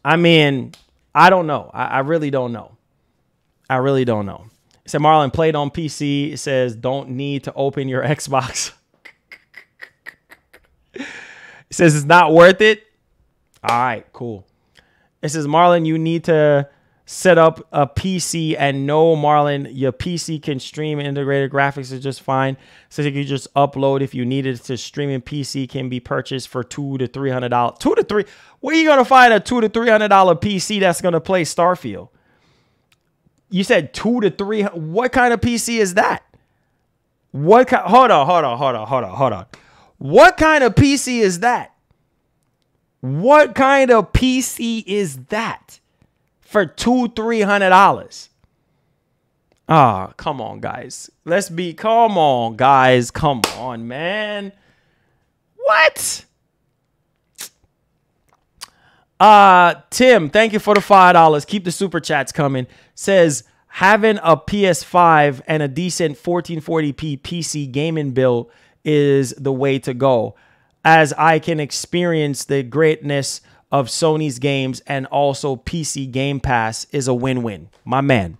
[SPEAKER 1] I mean, I don't know. I really don't know. I really don't know. It said Marlon played on PC. It says don't need to open your Xbox. It says it's not worth it. All right, cool. It says Marlon, you need to set up a PC, and no, Marlon, your PC can stream integrated graphics is just fine. So you can just upload if you needed to. Streaming PC can be purchased for $200 to $300. $200 to $300. Where are you gonna find a $200 to $300 PC that's gonna play Starfield? You said $200 to $300. What kind of PC is that? What kind? Hold on. What kind of PC is that? What kind of PC is that for $200 to $300? Ah, come on, guys. Come on, guys. Come on, man. What? Tim, thank you for the $5. Keep the super chats coming. Says having a PS5 and a decent 1440p PC gaming build is the way to go, as I can experience the greatness of Sony's games, and also PC Game Pass is a win-win. My man.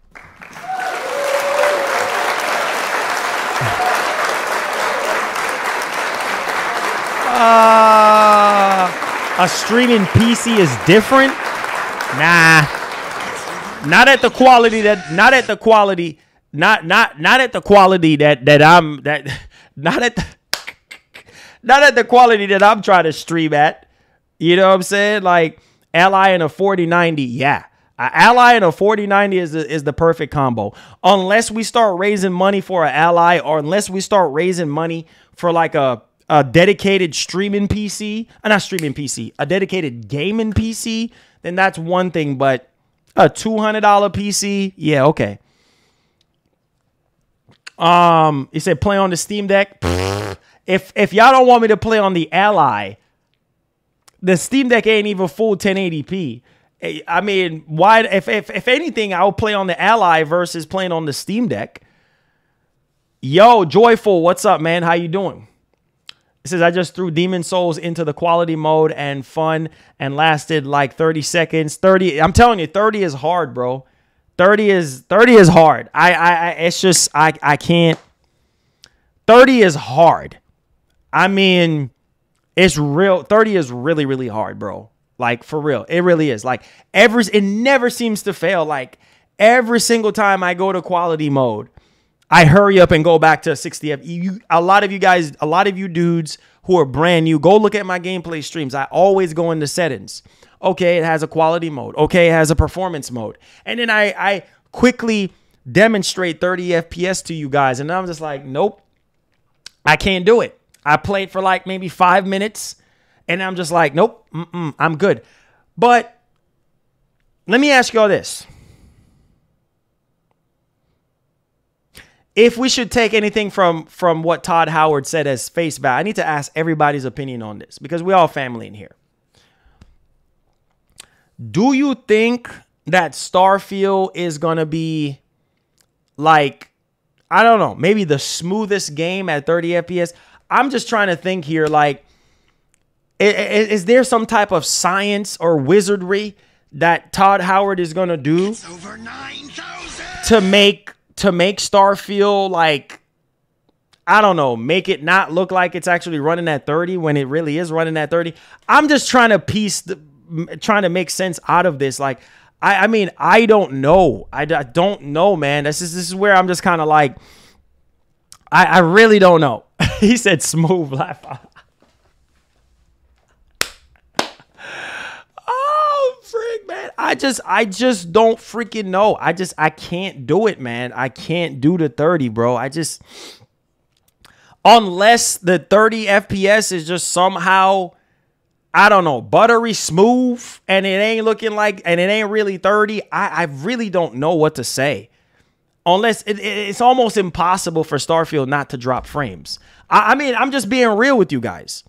[SPEAKER 1] A streaming PC is different? Nah. Not at the quality that I'm trying to stream at. You know what I'm saying? Like, Ally and a 4090, yeah. An Ally and a 4090 is the perfect combo. Unless we start raising money for an Ally, or unless we start raising money for like a dedicated streaming PC, not streaming PC, a dedicated gaming PC, then that's one thing. But a $200 PC, yeah, okay. He said play on the Steam Deck. If y'all don't want me to play on the Ally, the Steam Deck ain't even full 1080p. I mean, why? If anything, I'll play on the Ally versus playing on the Steam Deck. Yo, Joyful, what's up, man? How you doing? It says I just threw Demon Souls into the quality mode and fun, and lasted like 30 seconds. 30. I'm telling you, 30 is hard, bro. 30 is hard. It's just I can't. 30 is hard. I mean, it's real. 30 is really, really hard, bro. Like, for real. It really is. Like, it never seems to fail. Like, every single time I go to quality mode, I hurry up and go back to 60 FPS. A lot of you guys, a lot of you dudes who are brand new, go look at my gameplay streams. I always go into settings. Okay, it has a quality mode. Okay, it has a performance mode. And then I quickly demonstrate 30 FPS to you guys. And I'm just like, nope, I can't do it. I played for like maybe 5 minutes, and I'm just like, nope, I'm good. But let me ask y'all this. If we should take anything from what Todd Howard said as face value, I need to ask everybody's opinion on this because we're all family in here. Do you think that Starfield is going to be like, I don't know, maybe the smoothest game at 30 FPS? I'm just trying to think here, like, is there some type of science or wizardry that Todd Howard is going to do to make Starfield, like, I don't know, make it not look like it's actually running at 30 when it really is running at 30? I'm just trying to make sense out of this. Like, I mean, I don't know. I don't know, man. This is where I'm just kind of like, I really don't know. He said smooth laugh. Oh, freak, man. I just don't freaking know. I can't do it, man. I can't do the 30, bro. Unless the 30 FPS is just somehow, I don't know, buttery smooth and it ain't looking like, and it ain't really 30. I really don't know what to say. Unless it's almost impossible for Starfield not to drop frames. I mean, I'm just being real with you guys.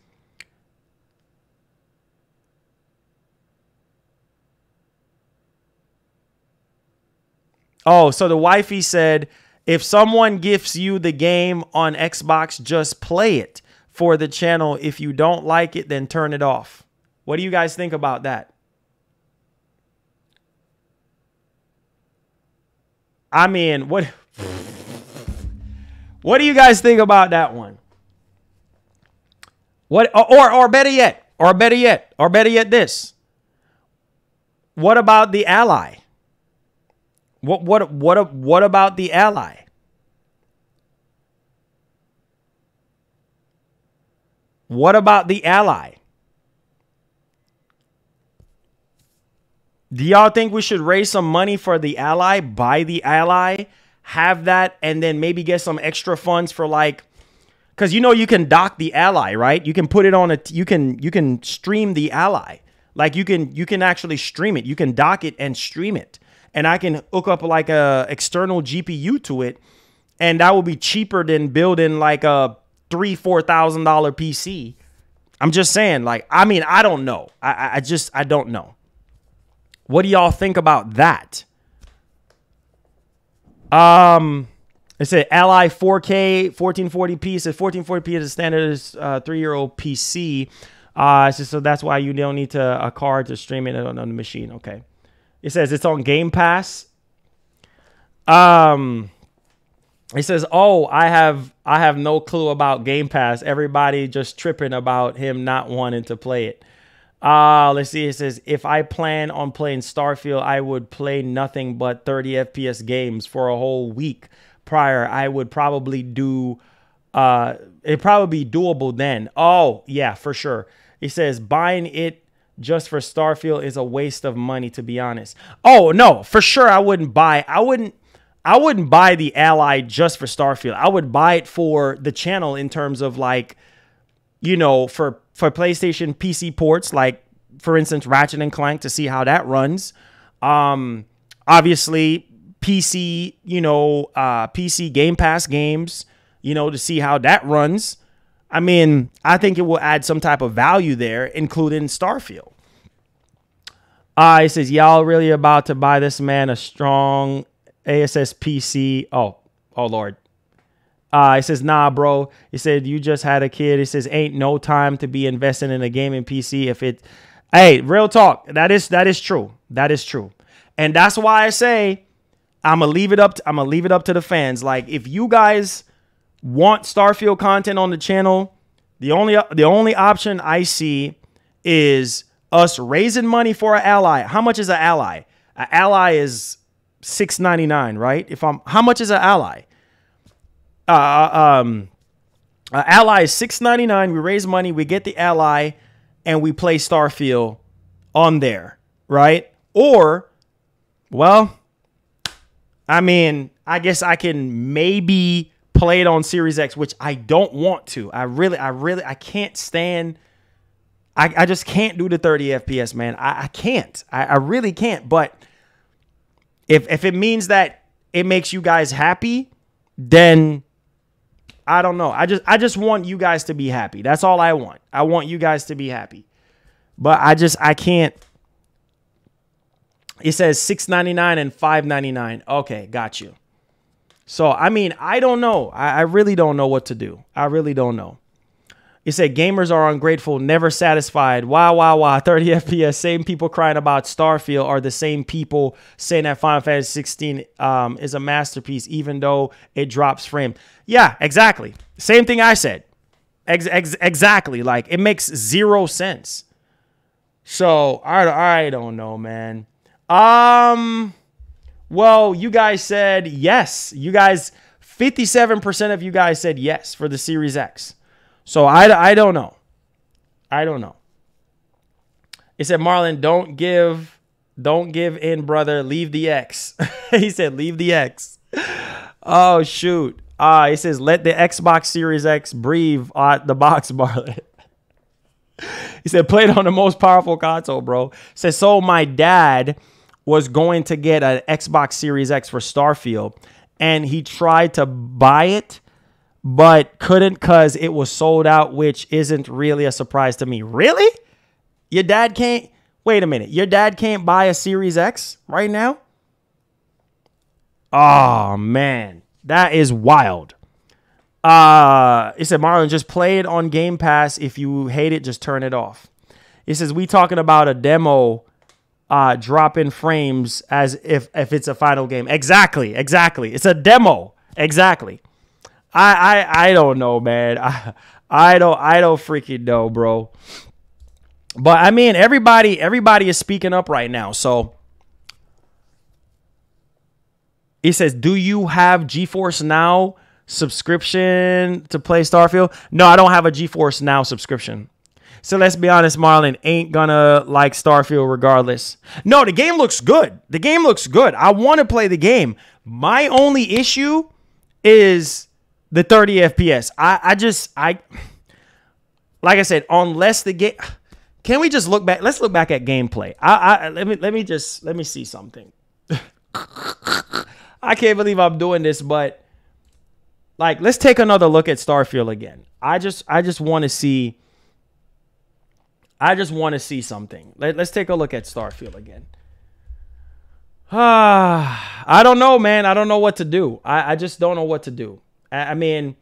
[SPEAKER 1] Oh, so the wifey said, if someone gifts you the game on Xbox, just play it for the channel. If you don't like it, then turn it off. What do you guys think about that? I mean, what do you guys think about that one? What, or better yet this. What about the Ally? What about the Ally? What about the Ally? Do y'all think we should raise some money for the Ally, buy the Ally, have that, and then maybe get some extra funds for, like, because you know you can dock the Ally, right? You can put it on a, you can stream the Ally. Like you can actually stream it. You can dock it and stream it. And I can hook up like a external GPU to it, and that will be cheaper than building like a $3,000-$4,000 PC. I'm just saying, like, I mean, I don't know. I don't know. What do y'all think about that? It said Ally 4K 1440p. It says 1440p is a standard 3-year-old PC. So that's why you don't need a card to stream it on the machine. Okay. It says it's on Game Pass. It says, oh, I have no clue about Game Pass. Everybody just tripping about him not wanting to play it. Let's see. It says, if I plan on playing Starfield, I would play nothing but 30 FPS games for a whole week prior. I would probably do, it'd probably be doable then. Oh, yeah, for sure. It says buying it just for Starfield is a waste of money, to be honest. Oh, no, for sure. I wouldn't buy the Ally just for Starfield. I would buy it for the channel in terms of, like, you know, for PlayStation PC ports, like, for instance, Ratchet and Clank, to see how that runs. Obviously, PC, you know, PC Game Pass games, you know, to see how that runs. I mean, I think it will add some type of value there, including Starfield. It says, y'all really about to buy this man a strong ASS PC? Oh, Lord. It says, nah, bro. It said, you just had a kid. It says, ain't no time to be investing in a gaming PC if it... Hey, real talk. That is true. That is true. And that's why I say I'm going to leave it up to the fans. Like, if you guys want Starfield content on the channel, the only option I see is us raising money for an Ally. How much is an Ally? An Ally is $6.99, right? How much is an Ally? Ally is $6.99. We raise money, we get the Ally, and we play Starfield on there, right? Or, well, I mean, I guess I can maybe play it on Series X, which I don't want to. I can't stand I just can't do the 30 FPS, man. I can't. I really can't. But if it means that it makes you guys happy, then I don't know. I just want you guys to be happy. That's all I want. I want you guys to be happy. But I can't. It says $6.99 and $5.99. Okay, got you. So, I mean, I don't know. I really don't know what to do. I really don't know. It said gamers are ungrateful, never satisfied. Wow. 30 FPS. Same people crying about Starfield are the same people saying that Final Fantasy 16 is a masterpiece, even though it drops frame. Yeah, exactly. Same thing I said. Exactly. Like, it makes zero sense. So, I don't know, man. Well, you guys said yes. You guys, 57% of you guys said yes for the Series X. So I don't know. I don't know. It said, Marlon, don't give in, brother. Leave the X. He said, leave the X. Oh, shoot. It says, let the Xbox Series X breathe at the box, Marlon. He said, play it on the most powerful console, bro. Says, so my dad was going to get an Xbox Series X for Starfield, and he tried to buy it, but couldn't because it was sold out, which isn't really a surprise to me. Really? Your dad can't? Wait a minute. Your dad can't buy a Series X right now? Oh, man. That is wild. It said, Marlon, just play it on Game Pass. If you hate it, just turn it off. It says, we talking about a demo drop in frames as if it's a final game. Exactly. It's a demo. Exactly. I don't know, man. I don't freaking know, bro. But I mean, everybody is speaking up right now. So it says, do you have GeForce Now subscription to play Starfield? No, I don't have a GeForce Now subscription. So let's be honest, Marlon ain't gonna like Starfield regardless. No, the game looks good. The game looks good. I want to play the game. My only issue is the 30 FPS. I like I said, unless the game, can we just look back? Let's look back at gameplay. Let me see something. I can't believe I'm doing this, but like, let's take another look at Starfield again. I just want to see. I just want to see something. Let's take a look at Starfield again. I don't know, man. I don't know what to do. I just don't know what to do. I mean,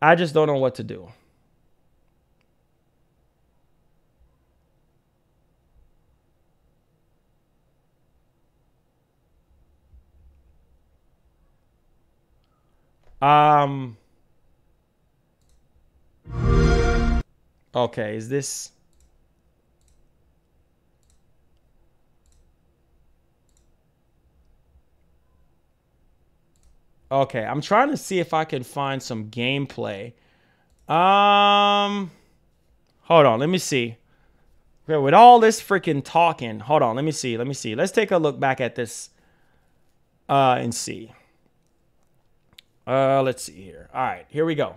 [SPEAKER 1] I just don't know what to do. Okay, is this... Okay, I'm trying to see if I can find some gameplay. Hold on, let me see. Okay, with all this freaking talking, hold on, let me see. Let's take a look back at this and see. Let's see here. All right, here we go.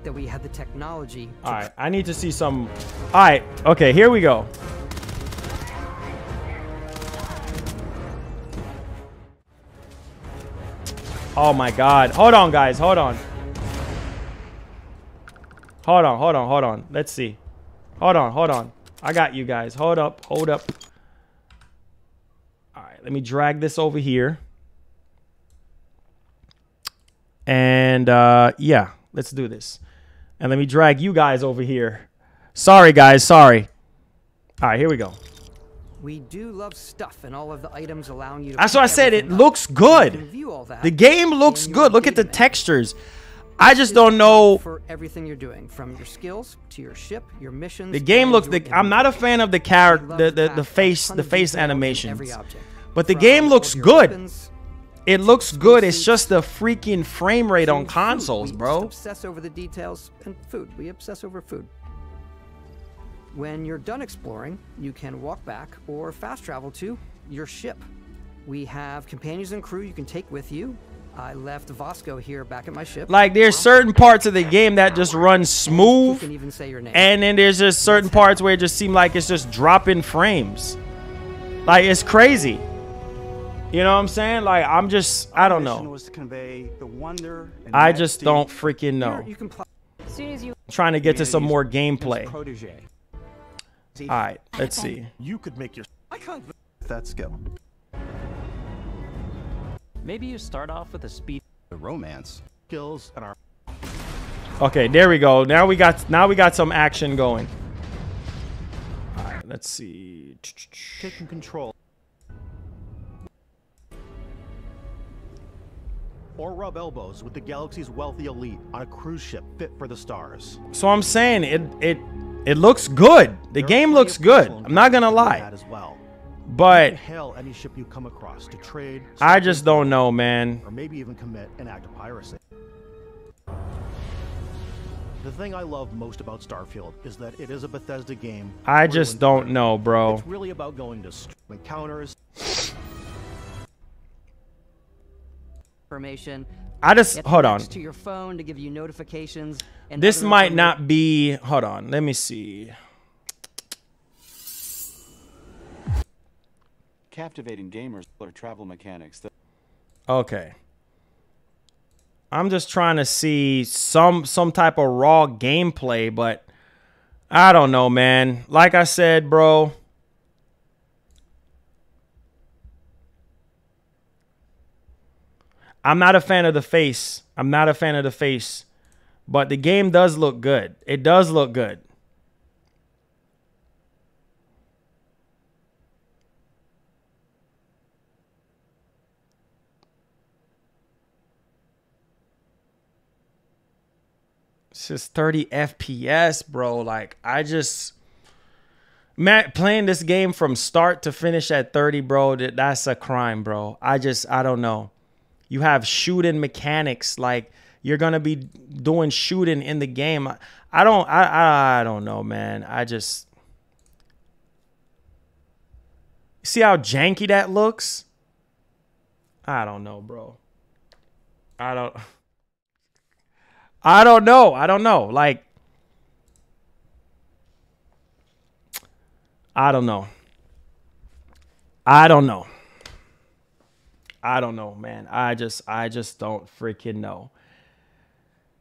[SPEAKER 6] That we had the technology.
[SPEAKER 1] All right, I need to see some. All right, okay, here we go. Oh my God. Hold on, guys. Hold on. Let's see. Hold on. I got you guys. Hold up. All right, let me drag this over here. And yeah, let's do this. And let me drag you guys over here. Sorry, guys. Sorry. All right, here we go.
[SPEAKER 6] We do love stuff and all of the items allowing you to...
[SPEAKER 1] That's what I said. It looks good. The game looks good. Look at the textures. I just don't know...
[SPEAKER 6] For everything you're doing, from your skills to your ship, your missions...
[SPEAKER 1] The game looks... I'm not a fan of the character, the face animations. But the game looks good. It looks good. It's just the freaking frame rate on consoles, bro.
[SPEAKER 6] We obsess over the details, and food. We obsess over food. When you're done exploring, you can walk back or fast travel to your ship. We have companions and crew you can take with you. I left Vasco here back at my ship.
[SPEAKER 1] Like, there's certain parts of the game that just run smooth,
[SPEAKER 6] You can even say your name.
[SPEAKER 1] and then there's just certain parts where it just seems like it's just dropping frames. Like, it's crazy. You know what I'm saying? Like, I don't know.
[SPEAKER 4] Was to convey the wonder and
[SPEAKER 1] I just
[SPEAKER 4] majesty
[SPEAKER 1] don't freaking know.
[SPEAKER 6] You can
[SPEAKER 5] As soon as you
[SPEAKER 1] Trying to get to some more gameplay.
[SPEAKER 4] protege.
[SPEAKER 1] All right, let's see.
[SPEAKER 8] You could make your
[SPEAKER 4] With that skill.
[SPEAKER 10] Maybe you start off with a speed.
[SPEAKER 8] the romance skills and our
[SPEAKER 1] Okay, there we go. Now we got some action going. All right, let's see.
[SPEAKER 8] taking control. Or rub elbows with the galaxy's wealthy elite on a cruise ship fit for the stars.
[SPEAKER 1] So I'm saying it looks good. The game looks good. I'm not gonna lie.
[SPEAKER 8] That as well.
[SPEAKER 1] But
[SPEAKER 8] Hail any ship you come across to trade.
[SPEAKER 1] I just don't know, man.
[SPEAKER 8] Or maybe even commit an act of piracy. The thing I love most about Starfield is that it is a Bethesda game.
[SPEAKER 1] I just don't know, bro.
[SPEAKER 8] It's really about going to encounters.
[SPEAKER 6] information.
[SPEAKER 1] I just
[SPEAKER 6] Get
[SPEAKER 1] hold on.
[SPEAKER 6] next to your phone to give you notifications. And
[SPEAKER 1] This
[SPEAKER 6] other
[SPEAKER 1] might
[SPEAKER 6] information.
[SPEAKER 1] not be. Hold on. Let me see.
[SPEAKER 4] Captivating gamers or travel mechanics.
[SPEAKER 1] Okay. I'm just trying to see some type of raw gameplay, but I don't know, man. Like I said, bro. I'm not a fan of the face. I'm not a fan of the face. But the game does look good. It does look good. It's just 30 FPS, bro. Like, Matt, playing this game from start to finish at 30, bro, that's a crime, bro. I don't know. You have shooting mechanics. Like, you're going to be doing shooting in the game. I don't know, man. See how janky that looks? I don't know, bro. I don't know. Like, I don't know, man. I just don't freaking know.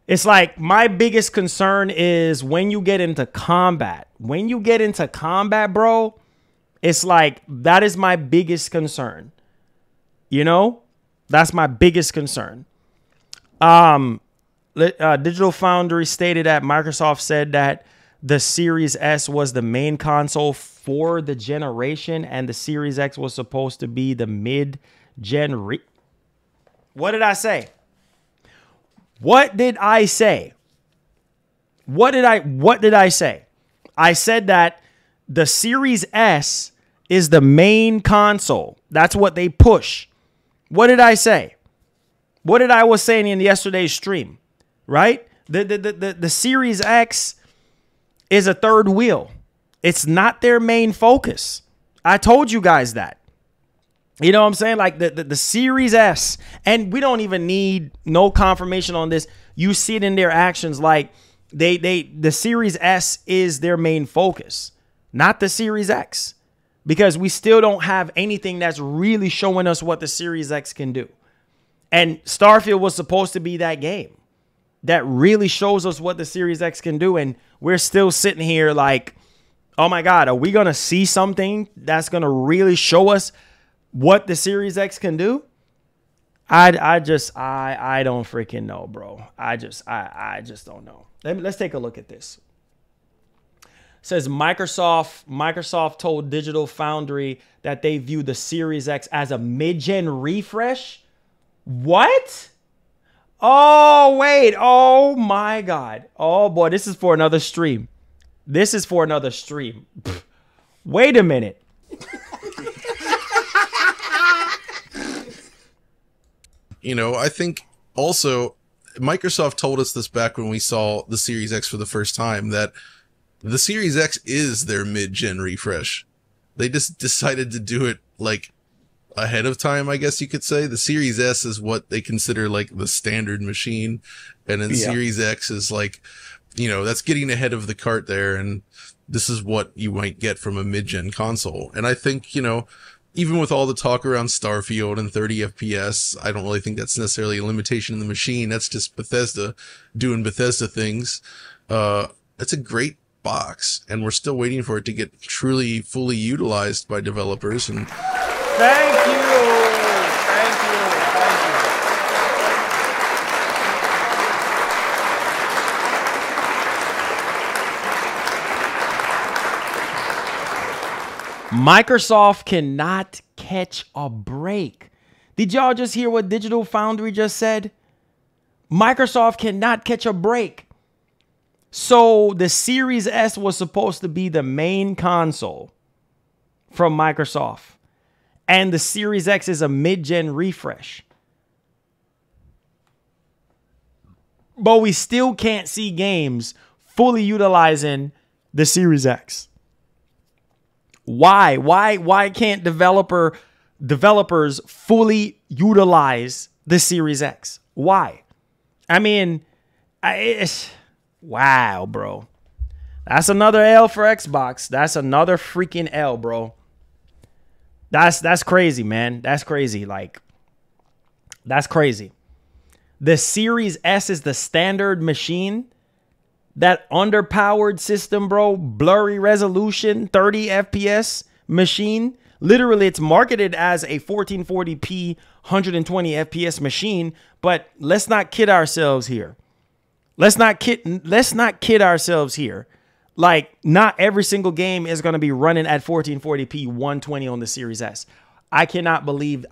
[SPEAKER 1] It's like my biggest concern is when you get into combat. When you get into combat, bro, it's like that is my biggest concern. You know? That's my biggest concern. Digital Foundry stated that Microsoft said that the Series S was the main console for the generation and the Series X was supposed to be the mid-gen. What did I say? What did I say? What did I say? I said that the Series S is the main console. That's what they push. What did I say? What did I was saying in yesterday's stream? Right? The Series X is a third wheel. It's not their main focus. I told you guys that. You know what I'm saying? Like the Series S, and we don't even need no confirmation on this. You see it in their actions. Like the Series S is their main focus, not the Series X, because we still don't have anything that's really showing us what the Series X can do. And Starfield was supposed to be that game that really shows us what the Series X can do. And we're still sitting here like, oh my God, are we going to see something that's going to really show us what the Series X can do? I don't freaking know, bro. I just don't know. Let's take a look at this. It says Microsoft told Digital Foundry that they view the Series X as a mid-gen refresh. What? Oh, wait. Oh, my God. Oh, boy. This is for another stream. Wait a minute.
[SPEAKER 11] You know, I think also Microsoft told us this back when we saw the Series X for the first time, that the Series X is their mid-gen refresh. They just decided to do it like ahead of time, I guess you could say. The Series S is what they consider like the standard machine, and then Series X is like, you know, that's getting ahead of the cart there, and this is what you might get from a mid-gen console. And I think, you know, even with all the talk around Starfield and 30 FPS, I don't really think that's necessarily a limitation in the machine. That's just Bethesda doing Bethesda things. It's a great box, and we're still waiting for it to get truly fully utilized by developers. And
[SPEAKER 1] thank you. Microsoft cannot catch a break. Did y'all just hear what Digital Foundry just said? Microsoft cannot catch a break. So the Series S was supposed to be the main console from Microsoft, and the Series X is a mid-gen refresh. But we still can't see games fully utilizing the Series X. Why? Why can't developers fully utilize the Series X? Why? I mean, wow, bro. That's another L for Xbox. That's another freaking L, bro. That's crazy, man. That's crazy. Like, that's crazy. The Series S is the standard machine. That underpowered system, bro, blurry resolution, 30 FPS machine. Literally, it's marketed as a 1440p, 120 FPS machine. But let's not kid ourselves here. Let's not kid ourselves here. Like, not every single game is going to be running at 1440p, 120 on the Series S. I cannot believe.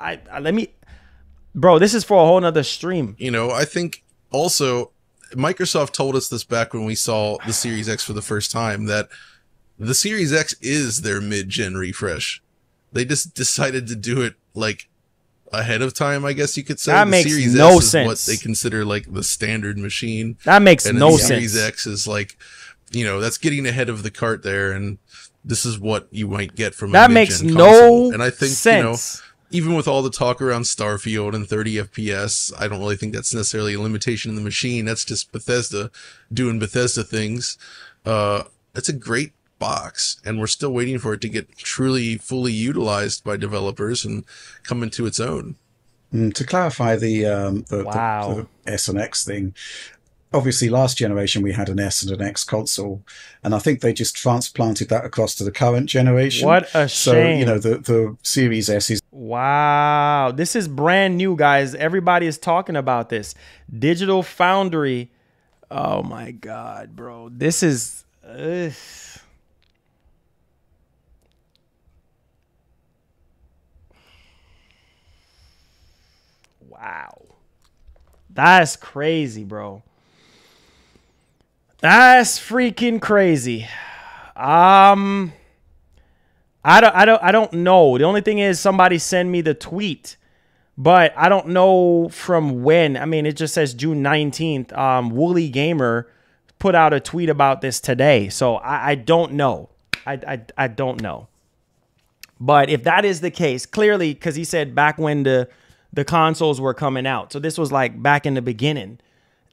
[SPEAKER 1] Bro, this is for a whole nother stream.
[SPEAKER 11] You know, I think also Microsoft told us this back when we saw the Series X for the first time, that the Series X is their mid-gen refresh. They just decided to do it like ahead of time, I guess you could say.
[SPEAKER 1] That
[SPEAKER 11] the
[SPEAKER 1] makes
[SPEAKER 11] Series
[SPEAKER 1] no
[SPEAKER 11] S is
[SPEAKER 1] sense.
[SPEAKER 11] what they consider like the standard machine.
[SPEAKER 1] That makes
[SPEAKER 11] and
[SPEAKER 1] no
[SPEAKER 11] the
[SPEAKER 1] sense.
[SPEAKER 11] Series X is like, you know, that's getting ahead of the cart there, and this is what you might get from
[SPEAKER 1] that
[SPEAKER 11] a
[SPEAKER 1] makes
[SPEAKER 11] mid-gen
[SPEAKER 1] no
[SPEAKER 11] console. And I think,
[SPEAKER 1] sense.
[SPEAKER 11] you know, even with all the talk around Starfield and 30 FPS, I don't really think that's necessarily a limitation in the machine. That's just Bethesda doing Bethesda things. It's a great box, and we're still waiting for it to get truly fully utilized by developers and come into its own.
[SPEAKER 12] To clarify the S and X thing, obviously last generation we had an S and an X console, and I think they just transplanted that across to the current generation.
[SPEAKER 1] What a shame.
[SPEAKER 12] So, you know, the Series S is...
[SPEAKER 1] Wow. This is brand new, guys. Everybody is talking about this. Digital Foundry. Oh, my God, bro. This is... Wow. That's crazy, bro. That's freaking crazy. I don't know. The only thing is somebody send me the tweet, but I don't know from when. I mean, it just says June 19th. Woolly Gamer put out a tweet about this today. So I don't know. I don't know. But if that is the case, clearly, because he said back when the consoles were coming out. So this was like back in the beginning.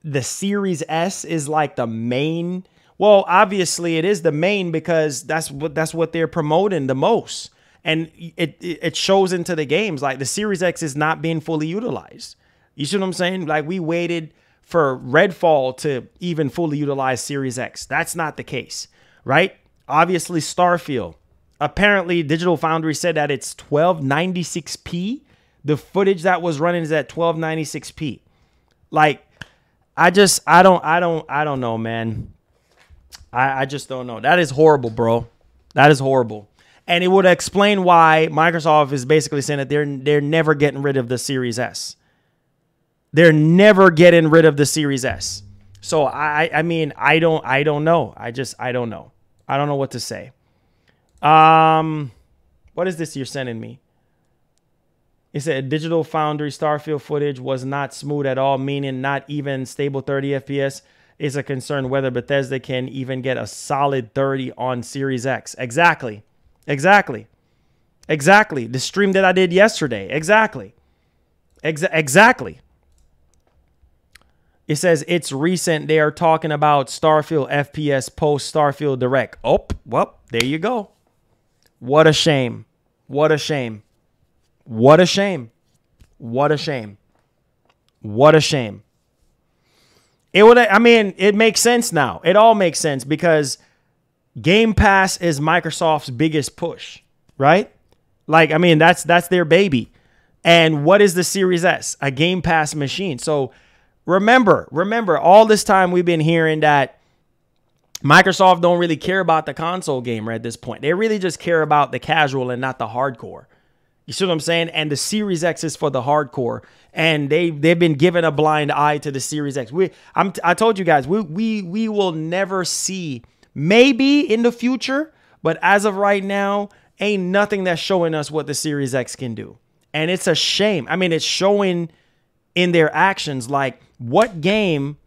[SPEAKER 1] The Series S is like the main. Well, obviously it is the main because that's what they're promoting the most. And it shows into the games. Like the Series X is not being fully utilized. You see what I'm saying? Like we waited for Redfall to even fully utilize Series X. That's not the case, right? Obviously Starfield. Apparently Digital Foundry said that it's 1296p. The footage that was running is at 1296p. Like, I don't know, man. I just don't know. That is horrible, bro. That is horrible. And it would explain why Microsoft is basically saying that they're never getting rid of the Series S. They're never getting rid of the Series S. So I mean, I don't know. I don't know. I don't know what to say. What is this you're sending me? It said Digital Foundry Starfield footage was not smooth at all, meaning not even stable 30 FPS. Is a concern whether Bethesda can even get a solid 30 on Series X. Exactly. Exactly. The stream that I did yesterday. Exactly. Exactly. It says it's recent. They are talking about Starfield FPS post Starfield Direct. Oh, well, there you go. What a shame. What a shame. What a shame. What a shame. What a shame. I mean, it makes sense now. It all makes sense because Game Pass is Microsoft's biggest push, right? Like, I mean, that's their baby. And what is the Series S? A Game Pass machine. So remember, all this time we've been hearing that Microsoft don't really care about the console gamer at this point. They really just care about the casual and not the hardcore. You see what I'm saying? And the Series X is for the hardcore. And they've been giving a blind eye to the Series X. I told you guys, we will never see, maybe in the future, but as of right now, ain't nothing that's showing us what the Series X can do. And it's a shame. I mean, it's showing in their actions, like what game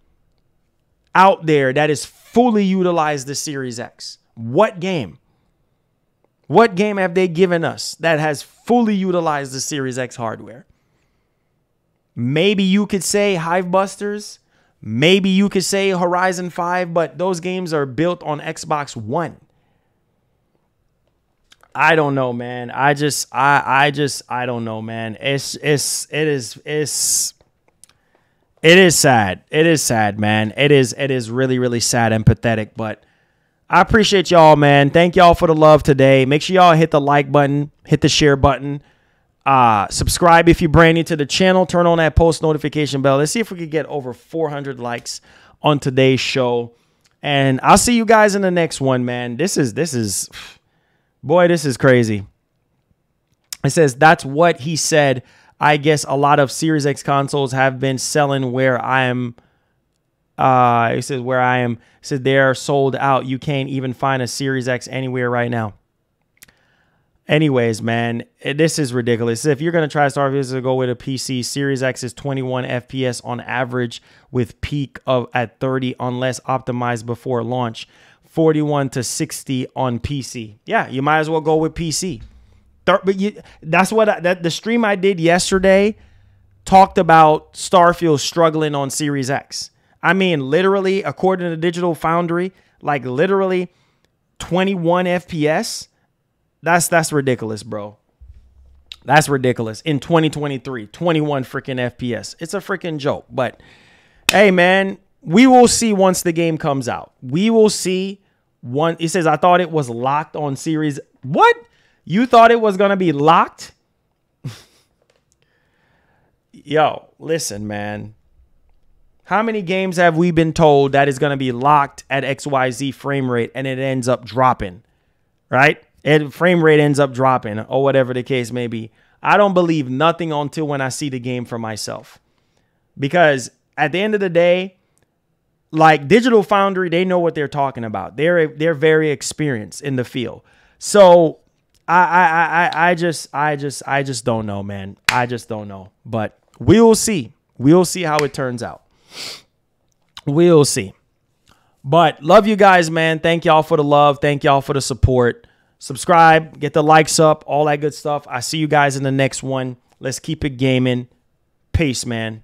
[SPEAKER 1] out there that is fully utilized the Series X? What game? What game have they given us that has fully utilized the Series X hardware? Maybe you could say Hivebusters. Maybe you could say Horizon 5, but those games are built on Xbox One. I don't know, man. I don't know, man. It is sad. It is sad, man. It is really, really sad and pathetic, but I appreciate y'all, man. Thank y'all for the love today. Make sure y'all hit the like button, hit the share button. Subscribe if you're brand new to the channel. Turn on that post notification bell. Let's see if we could get over 400 likes on today's show. And I'll see you guys in the next one, man. This is boy, this is crazy. It says, that's what he said. I guess a lot of Series X consoles have been selling where I am. It says where I am. It said they're sold out. You can't even find a Series X anywhere right now. Anyways, man, this is ridiculous. If you're going to try Starfield, go with a PC. Series X is 21 FPS on average with peak at 30 unless optimized before launch. 41 to 60 on PC. Yeah, you might as well go with PC. But that's what the stream I did yesterday talked about Starfield struggling on Series X. I mean, literally, according to Digital Foundry, like literally 21 FPS. That's ridiculous, bro. That's ridiculous. In 2023, 21 freaking FPS. It's a freaking joke. But hey, man, we will see once the game comes out. We will see. It says, I thought it was locked on Series. What? You thought it was going to be locked? Yo, listen, man. How many games have we been told that is going to be locked at XYZ frame rate and it ends up dropping, right? And frame rate ends up dropping or whatever the case may be. I don't believe nothing until when I see the game for myself. Because at the end of the day, like Digital Foundry, they know what they're talking about. They're very experienced in the field. So I just don't know, man. I just don't know. But we will see. We'll see how it turns out. We'll see. But love you guys, man. Thank y'all for the love. Thank y'all for the support. Subscribe, get the likes up, all that good stuff. I see you guys in the next one. Let's keep it gaming. Peace, man.